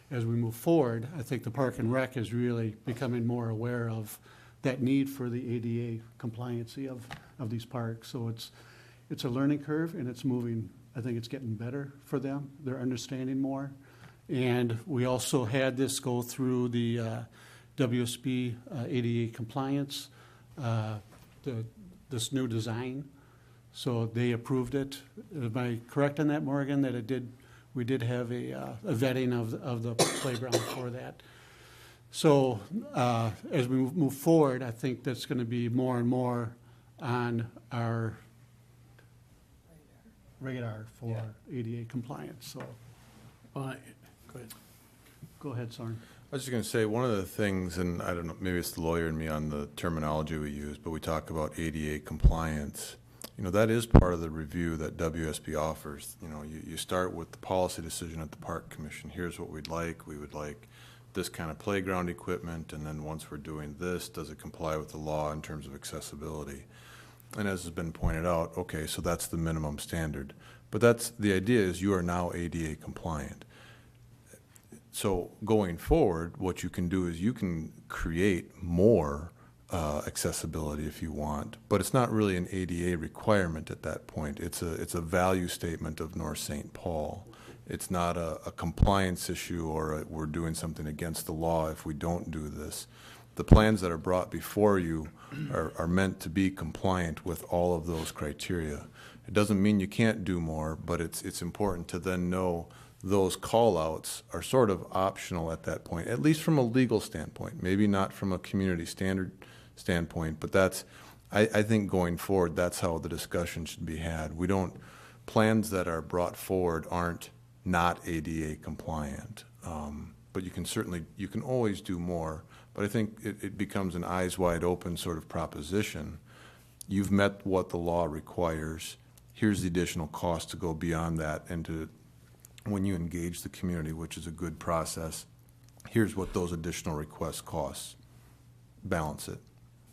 as we move forward, I think the Park and Rec is really becoming more aware of that need for the ADA compliancy of these parks. So it's a learning curve, and it's moving. I think it's getting better for them. They're understanding more. And we also had this go through the WSB ADA compliance, this new design. So they approved it. Am I correct on that, Morgan, that we did have a vetting of the playground for that? So as we move forward, I think that's going to be more and more on our radar for ADA compliance. So, Go ahead. Go ahead, Soren. I was just going to say, one of the things, and I don't know, maybe it's the lawyer in me on the terminology we use, but we talk about ADA compliance. That is part of the review that WSB offers. You start with the policy decision at the Park Commission. Here's what we'd like. We would like this kind of playground equipment, and then once we're doing this, does it comply with the law in terms of accessibility? And as has been pointed out, okay, so that's the minimum standard. But the idea is you are now ADA compliant. So going forward, what you can do is you can create more accessibility if you want, but it's not really an ADA requirement at that point. It's a value statement of North St. Paul. It's not a compliance issue, or we're doing something against the law if we don't do this. The plans that are brought before you are meant to be compliant with all of those criteria. It doesn't mean you can't do more, but it's important to then know those call-outs are sort of optional at that point, at least from a legal standpoint, maybe not from a community standard standpoint, but I think going forward, that's how the discussion should be had. Plans that are brought forward aren't not ADA compliant, but you can always do more, but I think it becomes an eyes wide open sort of proposition. You've met what the law requires. Here's the additional cost to go beyond that, and when you engage the community, which is a good process, here's what those additional requests cost. Balance it.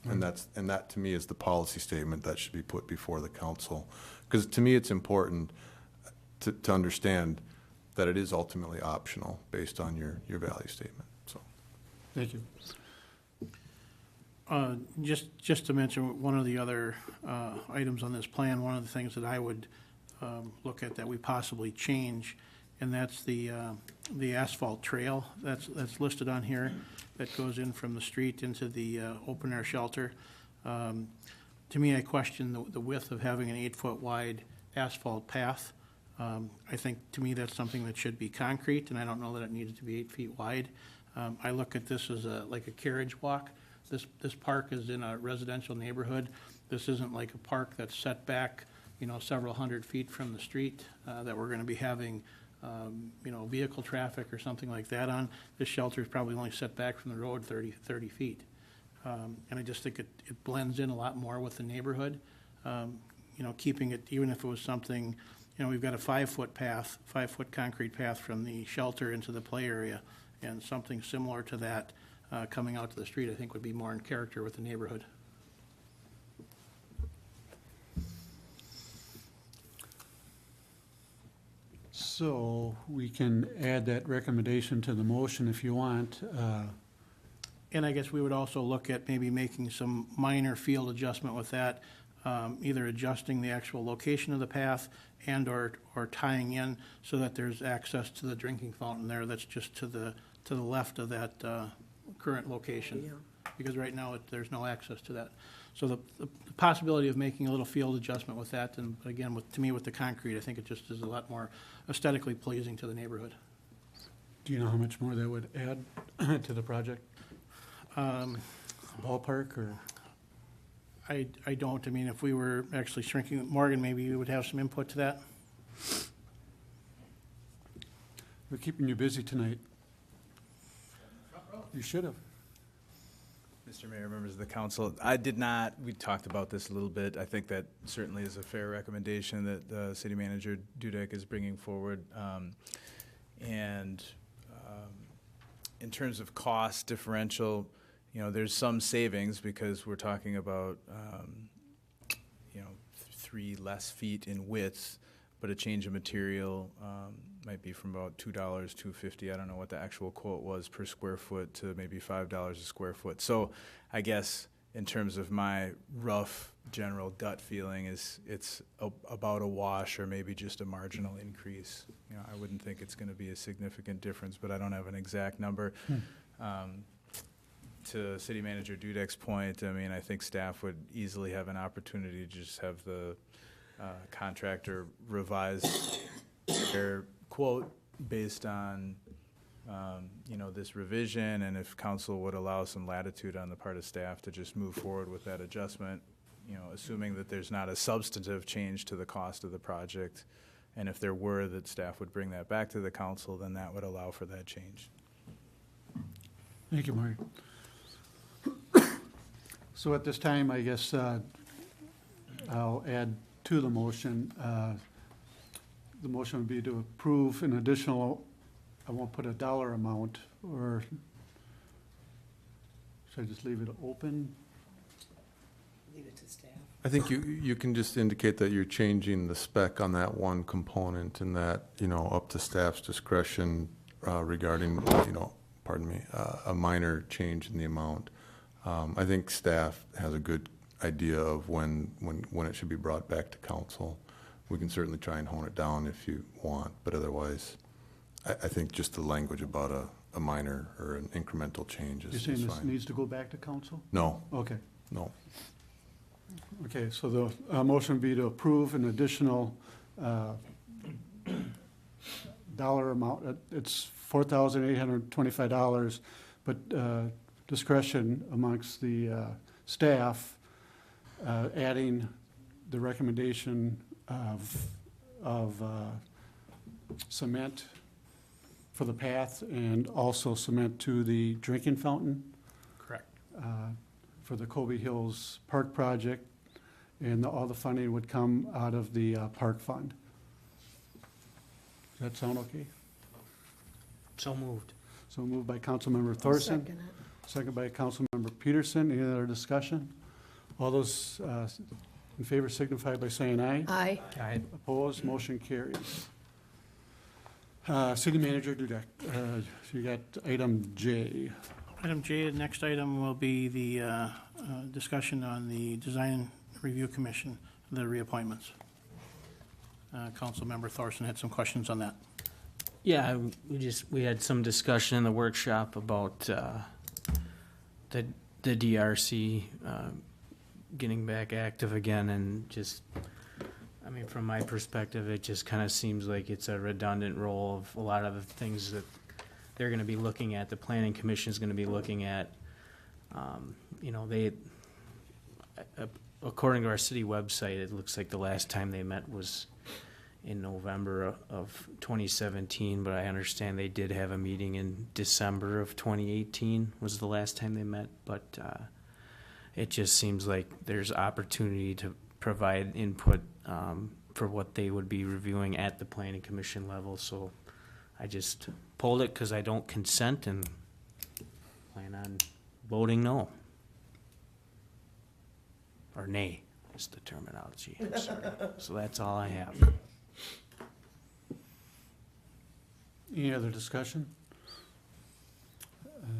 And that to me is the policy statement that should be put before the council. Because to me it's important to understand that it is ultimately optional based on your value statement. So, Thank you. Just to mention one of the other items on this plan, one of the things that I would look at that we possibly change, and that's the asphalt trail that's listed on here that goes in from the street into the open air shelter. To me, I question the width of having an 8-foot wide asphalt path. I think, to me, that's something that should be concrete, and I don't know that it needed to be 8 feet wide. I look at this as like a carriage walk. This park is in a residential neighborhood. This isn't like a park that's set back, several hundred feet from the street that we're going to be having, vehicle traffic or something like that on. This shelter is probably only set back from the road 30 feet. And I just think it blends in a lot more with the neighborhood. Keeping it, even if it was something, we've got a 5-foot path, 5-foot concrete path from the shelter into the play area, and something similar to that coming out to the street, I think would be more in character with the neighborhood. So we can add that recommendation to the motion if you want. And I guess we would also look at maybe making some minor field adjustment with that, either adjusting the actual location of the path and/or tying in so that there's access to the drinking fountain there that's just to the left of that current location. Yeah. Because right now, there's no access to that. So the possibility of making a little field adjustment with that, and again, to me, with the concrete, I think it just is a lot more aesthetically pleasing to the neighborhood. Do you know how much more that would add to the project? Ballpark, or? I don't. I mean, if we were actually shrinking, Morgan, maybe you would have some input to that? We're keeping you busy tonight. You should have. Mr. Mayor, members of the council, we talked about this a little bit. I think that certainly is a fair recommendation that City Manager Dudek is bringing forward. In terms of cost differential, there's some savings because we're talking about, 3 less feet in width, but a change of material might be from about $2, $2.50. I don't know what the actual quote was per square foot to maybe $5 a square foot. So I guess in terms of my rough general gut feeling is it's about a wash or maybe just a marginal increase. I wouldn't think it's going to be a significant difference, but I don't have an exact number. To City Manager Dudek's point, I mean, I think staff would easily have an opportunity to just have the contractor revise their quote based on, this revision, and if council would allow some latitude on the part of staff to just move forward with that adjustment, assuming that there's not a substantive change to the cost of the project, and if there were, that staff would bring that back to the council, then that would allow for that change. Thank you, Marty. So at this time, I guess I'll add to the motion. The motion would be to approve an additional, I won't put a dollar amount, or should I just leave it open? Leave it to staff. I think you can just indicate that you're changing the spec on that one component and that, up to staff's discretion regarding, a minor change in the amount. I think staff has a good idea of when it should be brought back to council. We can certainly try and hone it down if you want, but otherwise, I think just the language about a minor or an incremental change is You're saying this fine. needs to go back to council? No, Okay. no. Okay, so the motion would be to approve an additional dollar amount. It's $4,825, but discretion amongst the staff, adding the recommendation of cement for the path and also cement to the drinking fountain. Correct. For the Colby Hills Park project, and all the funding would come out of the park fund. Does that sound okay? So moved. So moved by Councilmember Thorson, Second it. second by Councilmember Peterson. Any other discussion? All those in favor signify by saying aye. Aye. Opposed, motion carries. City Manager Dudek, you got item J. Item J, the next item will be the discussion on the Design Review Commission, the reappointments. Councilmember Thorson had some questions on that. Yeah, we had some discussion in the workshop about the DRC getting back active again, and just, I mean, from my perspective, it just kind of seems like it's a redundant role of a lot of the things that they're going to be looking at. The Planning Commission is going to be looking at. According to our city website, it looks like the last time they met was in November of 2017, but I understand they did have a meeting in December of 2018 was the last time they met, but it just seems like there's opportunity to provide input for what they would be reviewing at the Planning Commission level, so I just pulled it because I don't consent, and plan on voting no. Or nay, is the terminology, I'm sorry. So that's all I have. Any other discussion?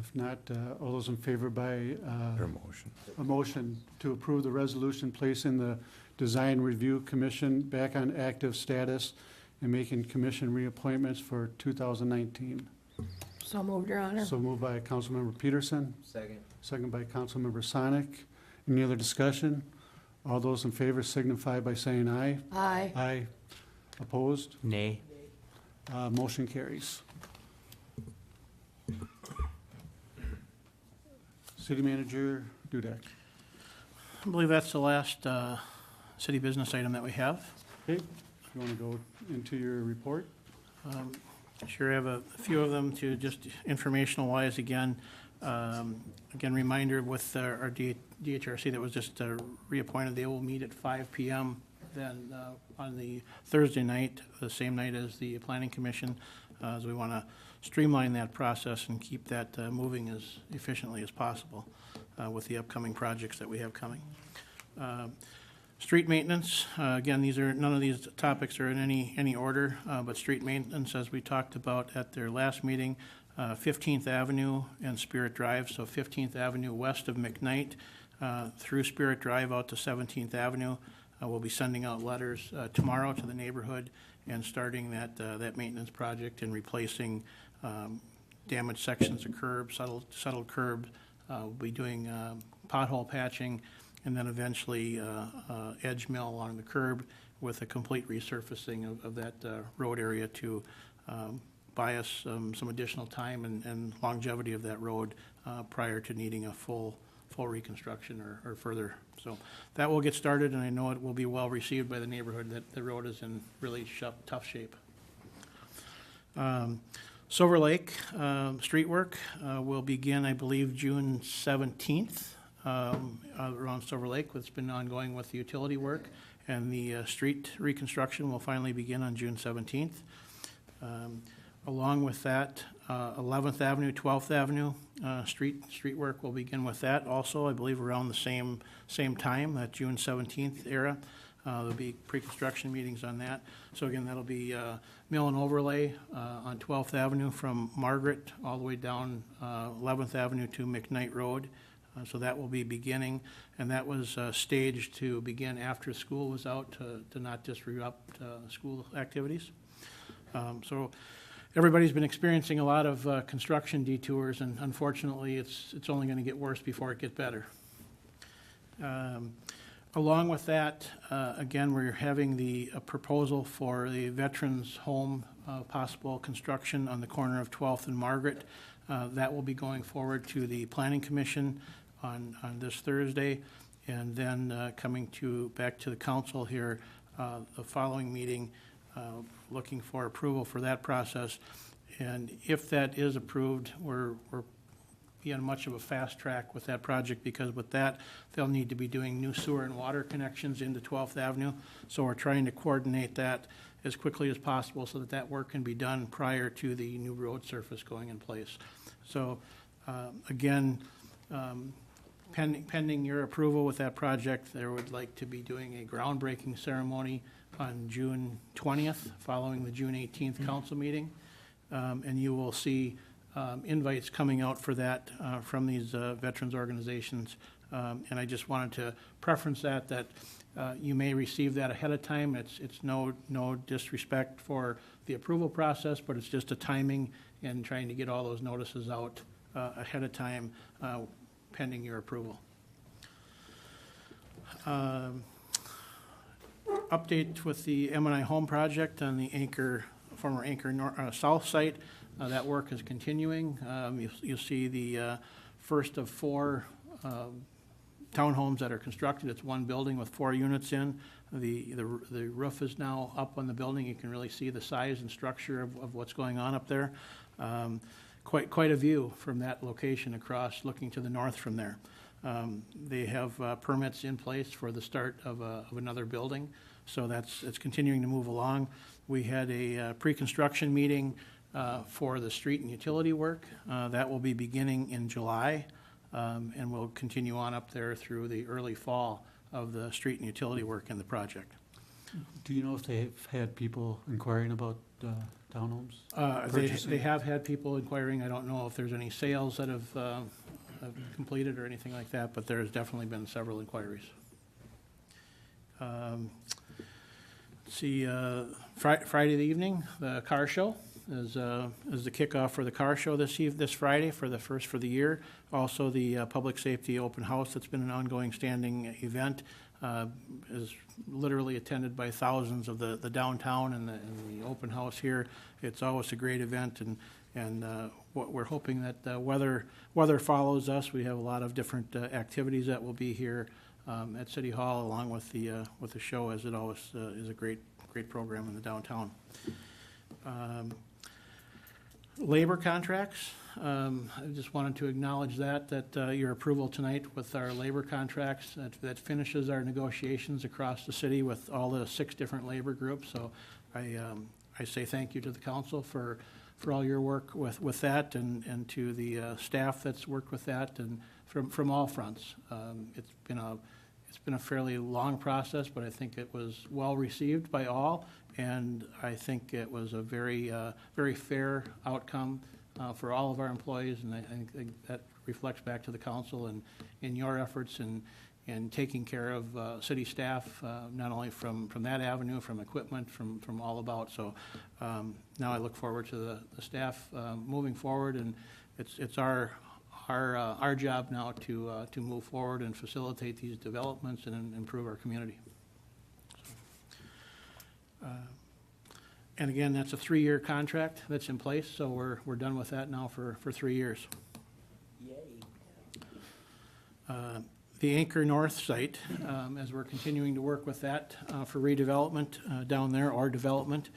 If not, all those in favor by Their motion. a motion to approve the resolution placing the Design Review Commission back on active status and making commission reappointments for 2019. So moved, Your Honor. So moved by Councilmember Peterson, Second. second by Councilmember Sonic. Any other discussion? All those in favor signify by saying aye. Aye. Aye. Opposed? Nay. Motion carries. City Manager Dudek. I believe that's the last city business item that we have. Okay, if you want to go into your report? Sure, I have a few of them to just informational wise again. Again, reminder with our DHRC that was just reappointed, they will meet at 5 PM then on the Thursday night, the same night as the Planning Commission, as we want to streamline that process and keep that moving as efficiently as possible with the upcoming projects that we have coming. Street maintenance, again, none of these topics are in any order, but street maintenance, as we talked about at their last meeting, 15th Avenue and Spirit Drive, so 15th Avenue west of McKnight through Spirit Drive out to 17th Avenue. We'll be sending out letters tomorrow to the neighborhood and starting that maintenance project and replacing damaged sections of curb, settled curb. We'll be doing pothole patching, and then eventually edge mill along the curb with a complete resurfacing of that road area to buy us some additional time and longevity of that road prior to needing a full reconstruction or further. So that will get started, and I know it will be well received by the neighborhood that the road is in really tough shape. Silver Lake street work will begin, I believe, June 17th. Around Silver Lake, it's been ongoing with the utility work, and the street reconstruction will finally begin on June 17th. Along with that, 11th Avenue, 12th Avenue street work will begin with that also, I believe, around the same time, that June 17th era. There'll be pre-construction meetings on that. So again, that'll be mill and overlay on 12th Avenue from Margaret all the way down 11th Avenue to McKnight Road. So that will be beginning, and that was staged to begin after school was out to not disrupt school activities. So everybody's been experiencing a lot of construction detours, and unfortunately, it's only going to get worse before it gets better. Along with that, again, we're having a proposal for the Veterans Home possible construction on the corner of 12th and Margaret. That will be going forward to the Planning Commission on this Thursday, and then coming back to the council here the following meeting, looking for approval for that process. And if that is approved, we're be on much of a fast track with that project, because with that, they'll need to be doing new sewer and water connections into 12th Avenue. So we're trying to coordinate that as quickly as possible so that work can be done prior to the new road surface going in place. So again, pending your approval with that project, there would like to be doing a groundbreaking ceremony on June 20th, following the June 18th council meeting. And you will see invites coming out for that from these veterans organizations. And I just wanted to preference that you may receive that ahead of time. It's no disrespect for the approval process, but it's just a timing and trying to get all those notices out ahead of time, pending your approval. Update with the M&I Home project on the former Anchor South site. That work is continuing. You'll see the first of 4 townhomes that are constructed. It's one building with 4 units in. The roof is now up on the building. You can really see the size and structure of what's going on up there. Quite a view from that location across, looking to the north from there. They have permits in place for the start of another building, so it's continuing to move along. We had a pre-construction meeting for the street and utility work. That will be beginning in July, and will continue on up there through the early fall of the street and utility work in the project. Do you know if they've had people inquiring about townhomes? They Purchasing? have had people inquiring. I don't know if there's any sales that have completed or anything like that, but there's definitely been several inquiries. Let's see, Friday evening, the car show is the kickoff for the car show this Friday, for the first for the year. Also, the public safety open house that's been an ongoing standing event is literally attended by thousands of the downtown and the open house here. It's always a great event, and what we're hoping that weather follows us. We have a lot of different activities that will be here at City Hall, along with the show, as it always is a great program in the downtown. Labor contracts. I just wanted to acknowledge that your approval tonight with our labor contracts, that finishes our negotiations across the city with all the 6 different labor groups. So I say thank you to the council for all your work with that, and to the staff that's worked with that, and from all fronts. It's been a fairly long process, but I think it was well received by all, and I think it was a very fair outcome for all of our employees, and I think that reflects back to the council and in your efforts in taking care of city staff, not only from that avenue, from equipment, from all about. So now I look forward to the staff moving forward, and it's our job now to move forward and facilitate these developments and improve our community. And again, that's a 3-year contract that's in place, so we're done with that now for 3 years. Yay. The Anchor North site, as we're continuing to work with that for redevelopment down there, or development,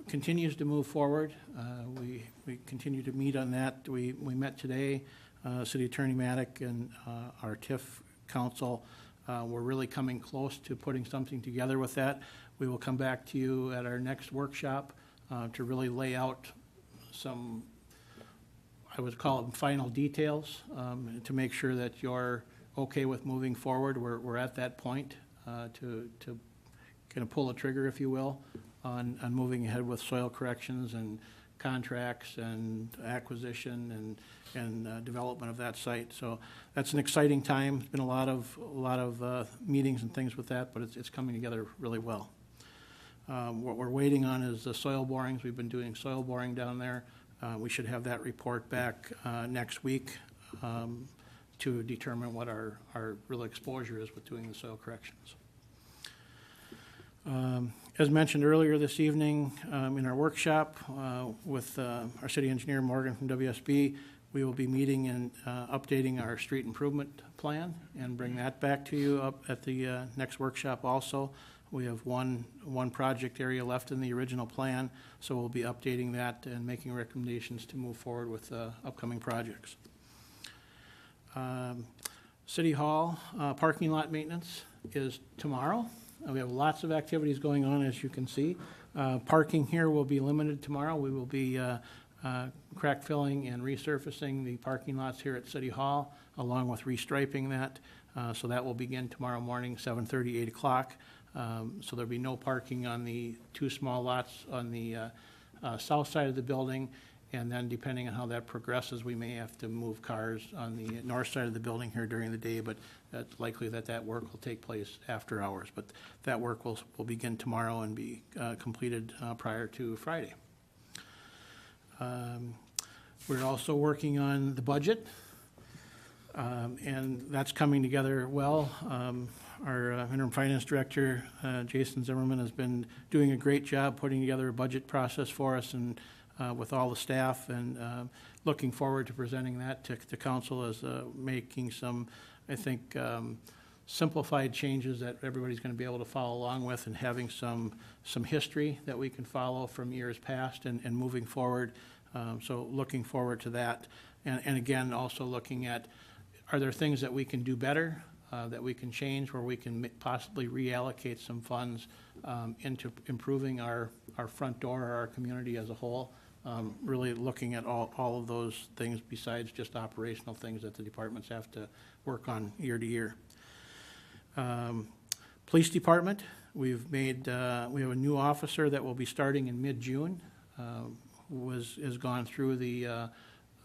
continues to move forward. We continue to meet on that. We met today, City Attorney Maddock and our TIF council. We're really coming close to putting something together with that. We will come back to you at our next workshop to really lay out some, I would call them final details, to make sure that you're okay with moving forward. We're at that point to kind of pull the trigger, if you will, on moving ahead with soil corrections and contracts and acquisition and development of that site. So that's an exciting time. There's been a lot of meetings and things with that, but it's coming together really well. What we're waiting on is the soil borings. We've been doing soil boring down there. We should have that report back next week to determine what our real exposure is with doing the soil corrections. As mentioned earlier this evening in our workshop with our city engineer Morgan from WSB, we will be meeting and updating our street improvement plan and bring that back to you up at the next workshop also. We have one project area left in the original plan, so we'll be updating that and making recommendations to move forward with upcoming projects. City Hall parking lot maintenance is tomorrow. We have lots of activities going on, as you can see. Parking here will be limited tomorrow. We will be crack filling and resurfacing the parking lots here at City Hall, along with restriping that. So that will begin tomorrow morning, 7:30, 8 o'clock. So there'll be no parking on the 2 small lots on the south side of the building. And then depending on how that progresses, we may have to move cars on the north side of the building here during the day, but it's likely that work will take place after hours. But that work will begin tomorrow and be completed prior to Friday. We're also working on the budget, and that's coming together well. Our interim finance director, Jason Zimmerman, has been doing a great job putting together a budget process for us, and with all the staff, and looking forward to presenting that to council as making some, I think, simplified changes that everybody's going to be able to follow along with, and having some history that we can follow from years past and moving forward. So looking forward to that. And again, also looking at, are there things that we can do better, that we can change, where we can possibly reallocate some funds into improving our front door or our community as a whole. really looking at all of those things besides just operational things that the departments have to work on year to year. Police Department, we have a new officer that will be starting in mid-June, has gone through the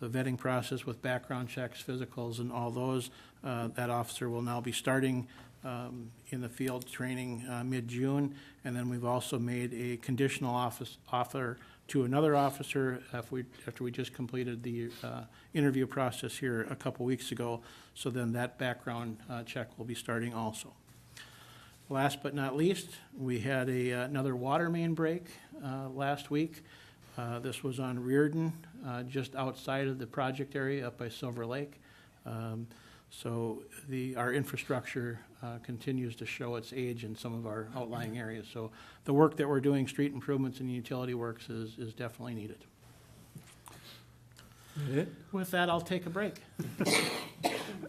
vetting process with background checks, physicals, and all those. That officer will now be starting in the field training mid-June, and then we've also made a conditional offer to another officer after we just completed the interview process here a couple weeks ago. So then that background check will be starting also. Last but not least, we had another water main break last week. This was on Reardon, just outside of the project area up by Silver Lake. So our infrastructure continues to show its age in some of our outlying areas. So the work that we're doing, street improvements and utility works, is definitely needed. With that, I'll take a break.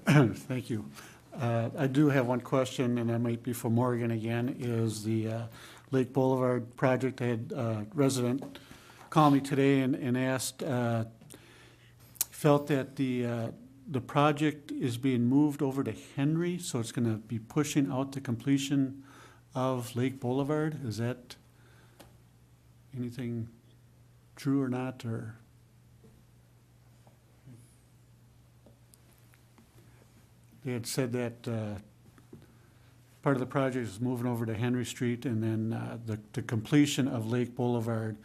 Thank you. I do have one question, and that might be for Morgan again, is the Lake Boulevard project. I had a resident call me today and asked, felt that the project is being moved over to Henry, so it's going to be pushing out the completion of Lake Boulevard. Is that anything true or not, or? They had said that part of the project is moving over to Henry Street, and then the completion of Lake Boulevard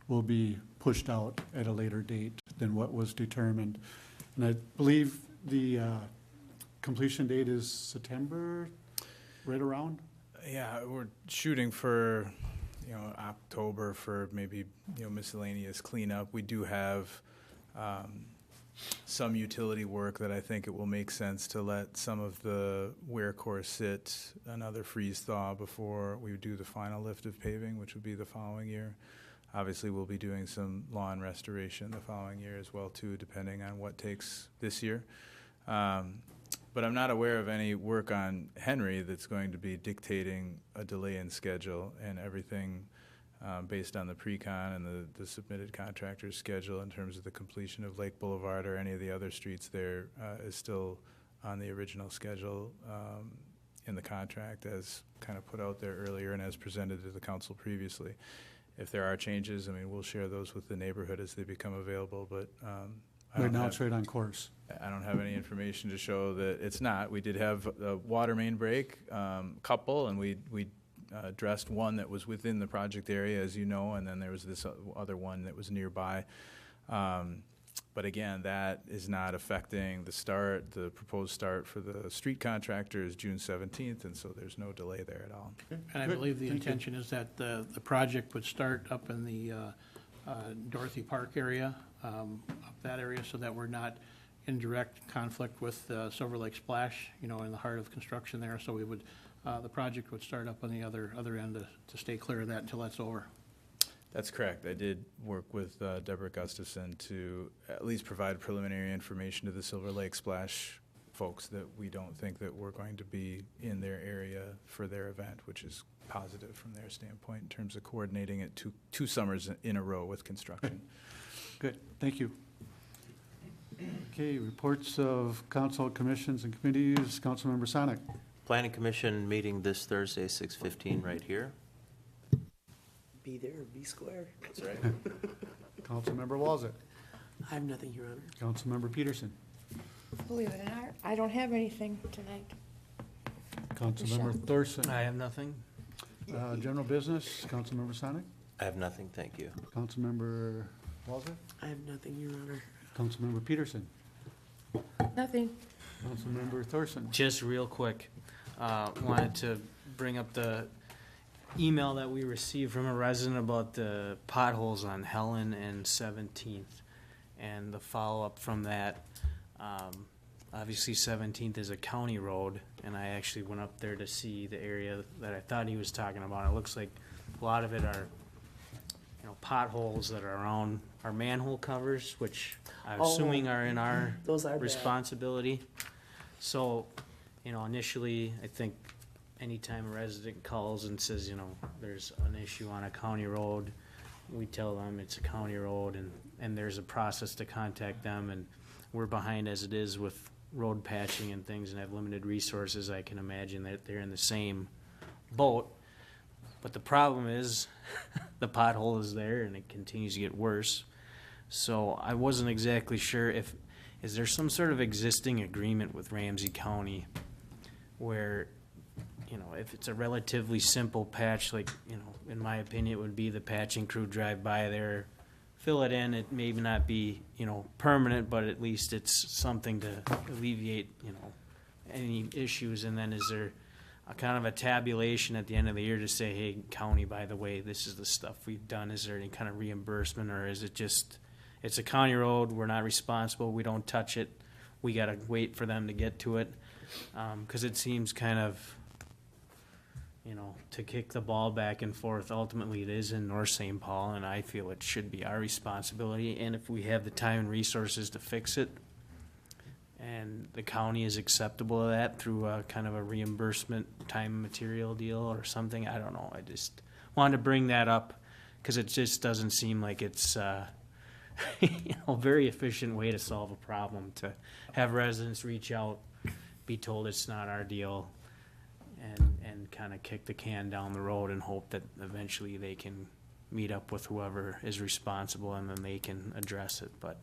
will be pushed out at a later date than what was determined. And I believe the completion date is September, right around? Yeah, we're shooting for, October for maybe, miscellaneous cleanup. We do have some utility work that I think it will make sense to let some of the wear course sit another freeze thaw before we do the final lift of paving, which would be the following year. Obviously, we'll be doing some lawn restoration the following year as well, too, depending on what takes this year. But I'm not aware of any work on Henry that's going to be dictating a delay in schedule, and everything based on the pre-con and the submitted contractor's schedule in terms of the completion of Lake Boulevard or any of the other streets there is still on the original schedule in the contract as kind of put out there earlier and as presented to the council previously. If there are changes, we'll share those with the neighborhood as they become available, but Right now it's right on course. I don't have any information to show that it's not. We did have a water main break, couple, and we addressed one that was within the project area, as you know, and then there was this other one that was nearby. But again, that is not affecting the start. The proposed start for the street contractor is June 17th, and so there's no delay there at all. And I believe the intention is that the project would start up in the Dorothy Park area, up that area, so that we're not in direct conflict with Silver Lake Splash, in the heart of construction there. So we would, the project would start up on the other end to stay clear of that until that's over. That's correct. I did work with Deborah Gustafson to at least provide preliminary information to the Silver Lake Splash folks that we don't think that we're going to be in their area for their event, which is positive from their standpoint in terms of coordinating it two summers in a row with construction. Good, thank you. Okay, reports of council, commissions, and committees. Councilmember Sonic. Planning Commission meeting this Thursday, 6:15, right here. Be there, be square. That's right. Councilmember Walzak. I have nothing, Your Honor. Councilmember Peterson. Believe it or not, I don't have anything tonight. Councilmember Thorson. I have nothing. General business, Councilmember Sonic. I have nothing, thank you. Councilmember Walzak. I have nothing, Your Honor. Councilmember Peterson. Nothing. Councilmember Thorson. Just real quick, wanted to bring up the email that we received from a resident about the potholes on Helen and 17th, and the follow-up from that. Obviously 17th is a county road, and I actually went up there to see the area that I thought he was talking about. It looks like a lot of it are potholes that are around our manhole covers, which I'm assuming are in our Those are bad. responsibility. So, initially, I think anytime a resident calls and says, there's an issue on a county road, we tell them it's a county road and there's a process to contact them, and we're behind as it is with road patching and things and have limited resources. I can imagine that they're in the same boat. But the problem is the pothole is there and it continues to get worse. So I wasn't exactly sure is there some sort of existing agreement with Ramsey County where, you know, if it's a relatively simple patch, like, you know, in my opinion, it would be the patching crew drive by there, fill it in. It may not be, you know, permanent, but at least it's something to alleviate, you know, any issues. And then is there a kind of a tabulation at the end of the year to say, hey, county, by the way, this is the stuff we've done. Is there any kind of reimbursement, or is it just, it's a county road, we're not responsible, we don't touch it, we gotta wait for them to get to it? 'Cause it seems kind of, you know, to kick the ball back and forth. Ultimately, it is in North St. Paul, and I feel it should be our responsibility. And if we have the time and resources to fix it, and the county is acceptable of that through a kind of a reimbursement time and material deal or something, I don't know. I just wanted to bring that up because it just doesn't seem like it's you know, a very efficient way to solve a problem, to have residents reach out, be told it's not our deal, and kind of kick the can down the road and hope that eventually they can meet up with whoever is responsible and then they can address it. But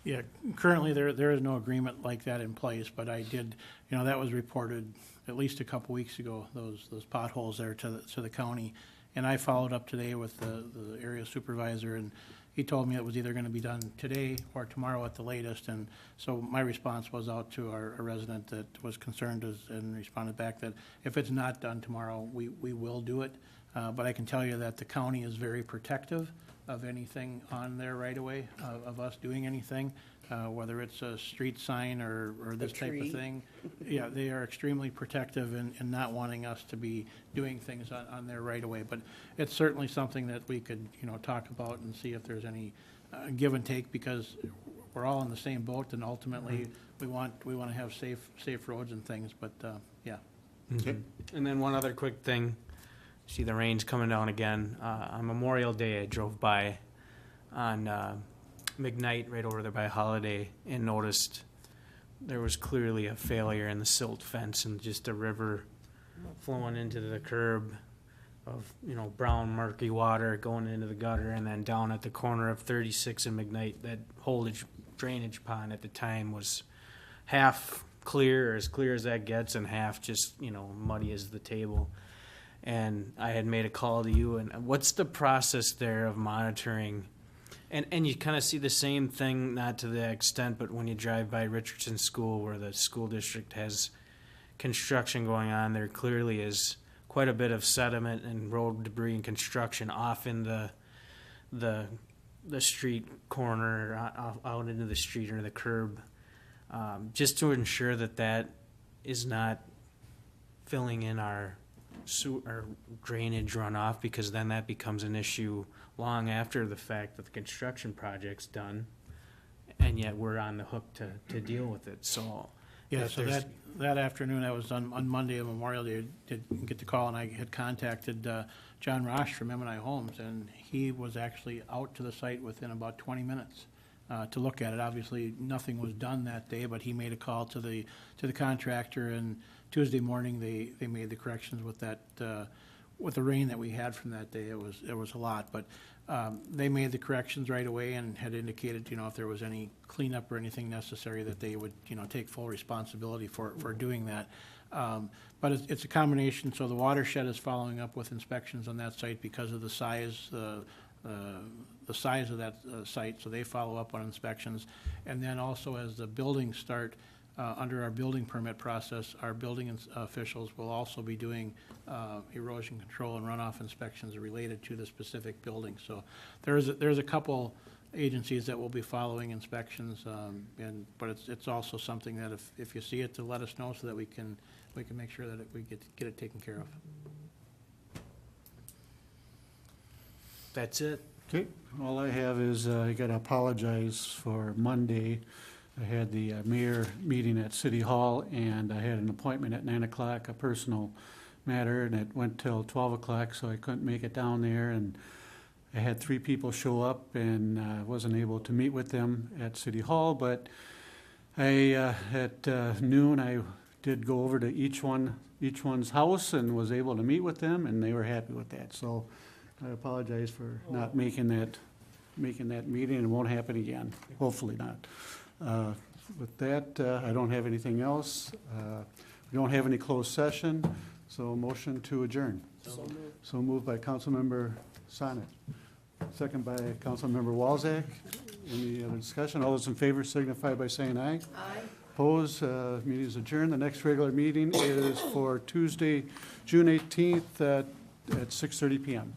Yeah, currently there is no agreement like that in place, but I did, you know, that was reported at least a couple weeks ago, those potholes there to the county. And I followed up today with the area supervisor, and he told me it was either gonna be done today or tomorrow at the latest. And so my response was out to our resident that was concerned and responded back that if it's not done tomorrow, we will do it. But I can tell you that the county is very protective of anything on their right away, of us doing anything, whether it's a street sign or this type of thing. Yeah, they are extremely protective in not wanting us to be doing things on their right away. But it's certainly something that we could, you know, talk about and see if there's any give and take, because we're all in the same boat, and ultimately we want to have safe roads and things. But yeah. Okay. And then one other quick thing. See the rain's coming down again. On Memorial Day, I drove by on McKnight right over there by Holiday and noticed there was clearly a failure in the silt fence and just a river flowing into the curb of, you know, brown murky water going into the gutter, and then down at the corner of 36 and McKnight, that whole drainage pond at the time was half clear, or as clear as that gets, and half just, you know, muddy as the table. And I had made a call to you, and what's the process there of monitoring? And you kind of see the same thing, not to the extent, but when you drive by Richardson School, where the school district has construction going on, there clearly is quite a bit of sediment and road debris and construction off in the street corner, out into the street or the curb, just to ensure that that is not filling in our drainage runoff, because then that becomes an issue long after the fact that the construction project's done, and yet we're on the hook to deal with it. So Yeah, so that afternoon, I was on Monday of Memorial Day, did get the call, and I had contacted John Rosh from M&I Homes, and he was actually out to the site within about 20 minutes to look at it. Obviously, nothing was done that day, but he made a call to the contractor, and Tuesday morning, they made the corrections with that, with the rain that we had from that day. It was a lot, but they made the corrections right away and had indicated, you know, if there was any cleanup or anything necessary, that they would, you know, take full responsibility for doing that. But it's a combination. So the watershed is following up with inspections on that site because of the size, the size of that site. So they follow up on inspections, and then also as the buildings start. Under our building permit process, our building officials will also be doing erosion control and runoff inspections related to the specific building. So there's a couple agencies that will be following inspections, but it's also something that if you see it, to let us know so that we can make sure that we get it taken care of. that's it. Okay, all I have is I got to apologize for Monday. I had the mayor meeting at City Hall, and I had an appointment at 9 o'clock, a personal matter, and it went till 12 o'clock, so I couldn't make it down there. And I had 3 people show up and wasn't able to meet with them at City Hall, but at noon, I did go over to each one's house and was able to meet with them, and they were happy with that. So I apologize for not making that meeting. It won't happen again, hopefully not. With that, I don't have anything else. We don't have any closed session, so motion to adjourn. So moved by Councilmember Sonnet, second by Councilmember Walzak. Any other discussion? All those in favor signify by saying aye. Aye. Opposed, meeting is adjourned. The next regular meeting is for Tuesday, June 18th at 6:30 PM.